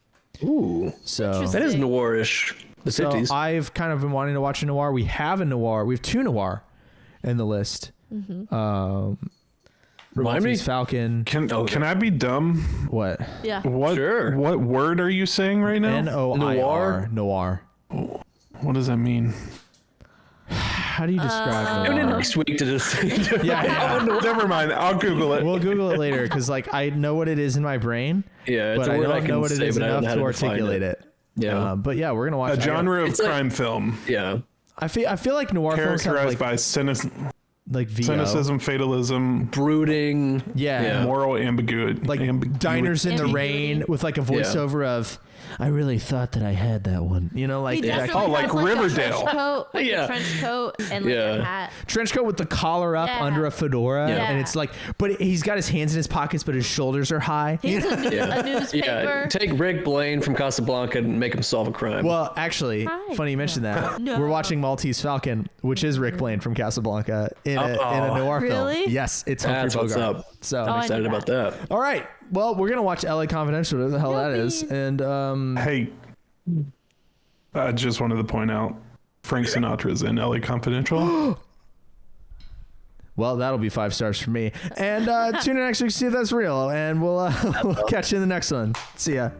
Ooh, So that is noirish. The 50s. I've kind of been wanting to watch a noir. We have a noir. We have two noir in the list. Remind me? Maltese Falcon. Can I be dumb? What? Yeah. What Sure. What word are you saying right now? Noir. Noir. What does that mean? How do you describe Tune in noir? next week to just. Yeah. Never mind. I'll Google it. We'll Google it later because like I know what it is in my brain. Yeah, it's but a I word I don't can know what it say, is but I don't enough know to how to define articulate it. it. Yeah. But yeah, we're gonna watch A genre of crime film Yeah. I feel like noir films have characterized like by VO. cynicism, fatalism, Brooding. Yeah. moral ambiguity. Like Diners in the Rain with like a voiceover of, I really thought that I had that one. You know, like He that definitely like has, Riverdale. A trench coat, Yeah. a trench coat and like a hat. trench coat with the collar up Yeah. under a fedora, Yeah. and it's like, but he's got his hands in his pockets, but his shoulders are high. He's a newspaper. Yeah. Take Rick Blaine from Casablanca and make him solve a crime. Well, actually, Hi. funny you mentioned that. No. We're watching Maltese Falcon, which is Rick Blaine from Casablanca in a noir film. Really? Yes, it's Humphrey That's what's Bogart. up. So, I I'm excited knew about that. all right. Well, we're gonna watch LA Confidential, whatever the hell that is, and Hey, I just wanted to point out Frank Sinatra's in LA Confidential. well, that'll be 5 stars for me. And tune in next week to see if that's real, and we'll catch you in the next one. See ya.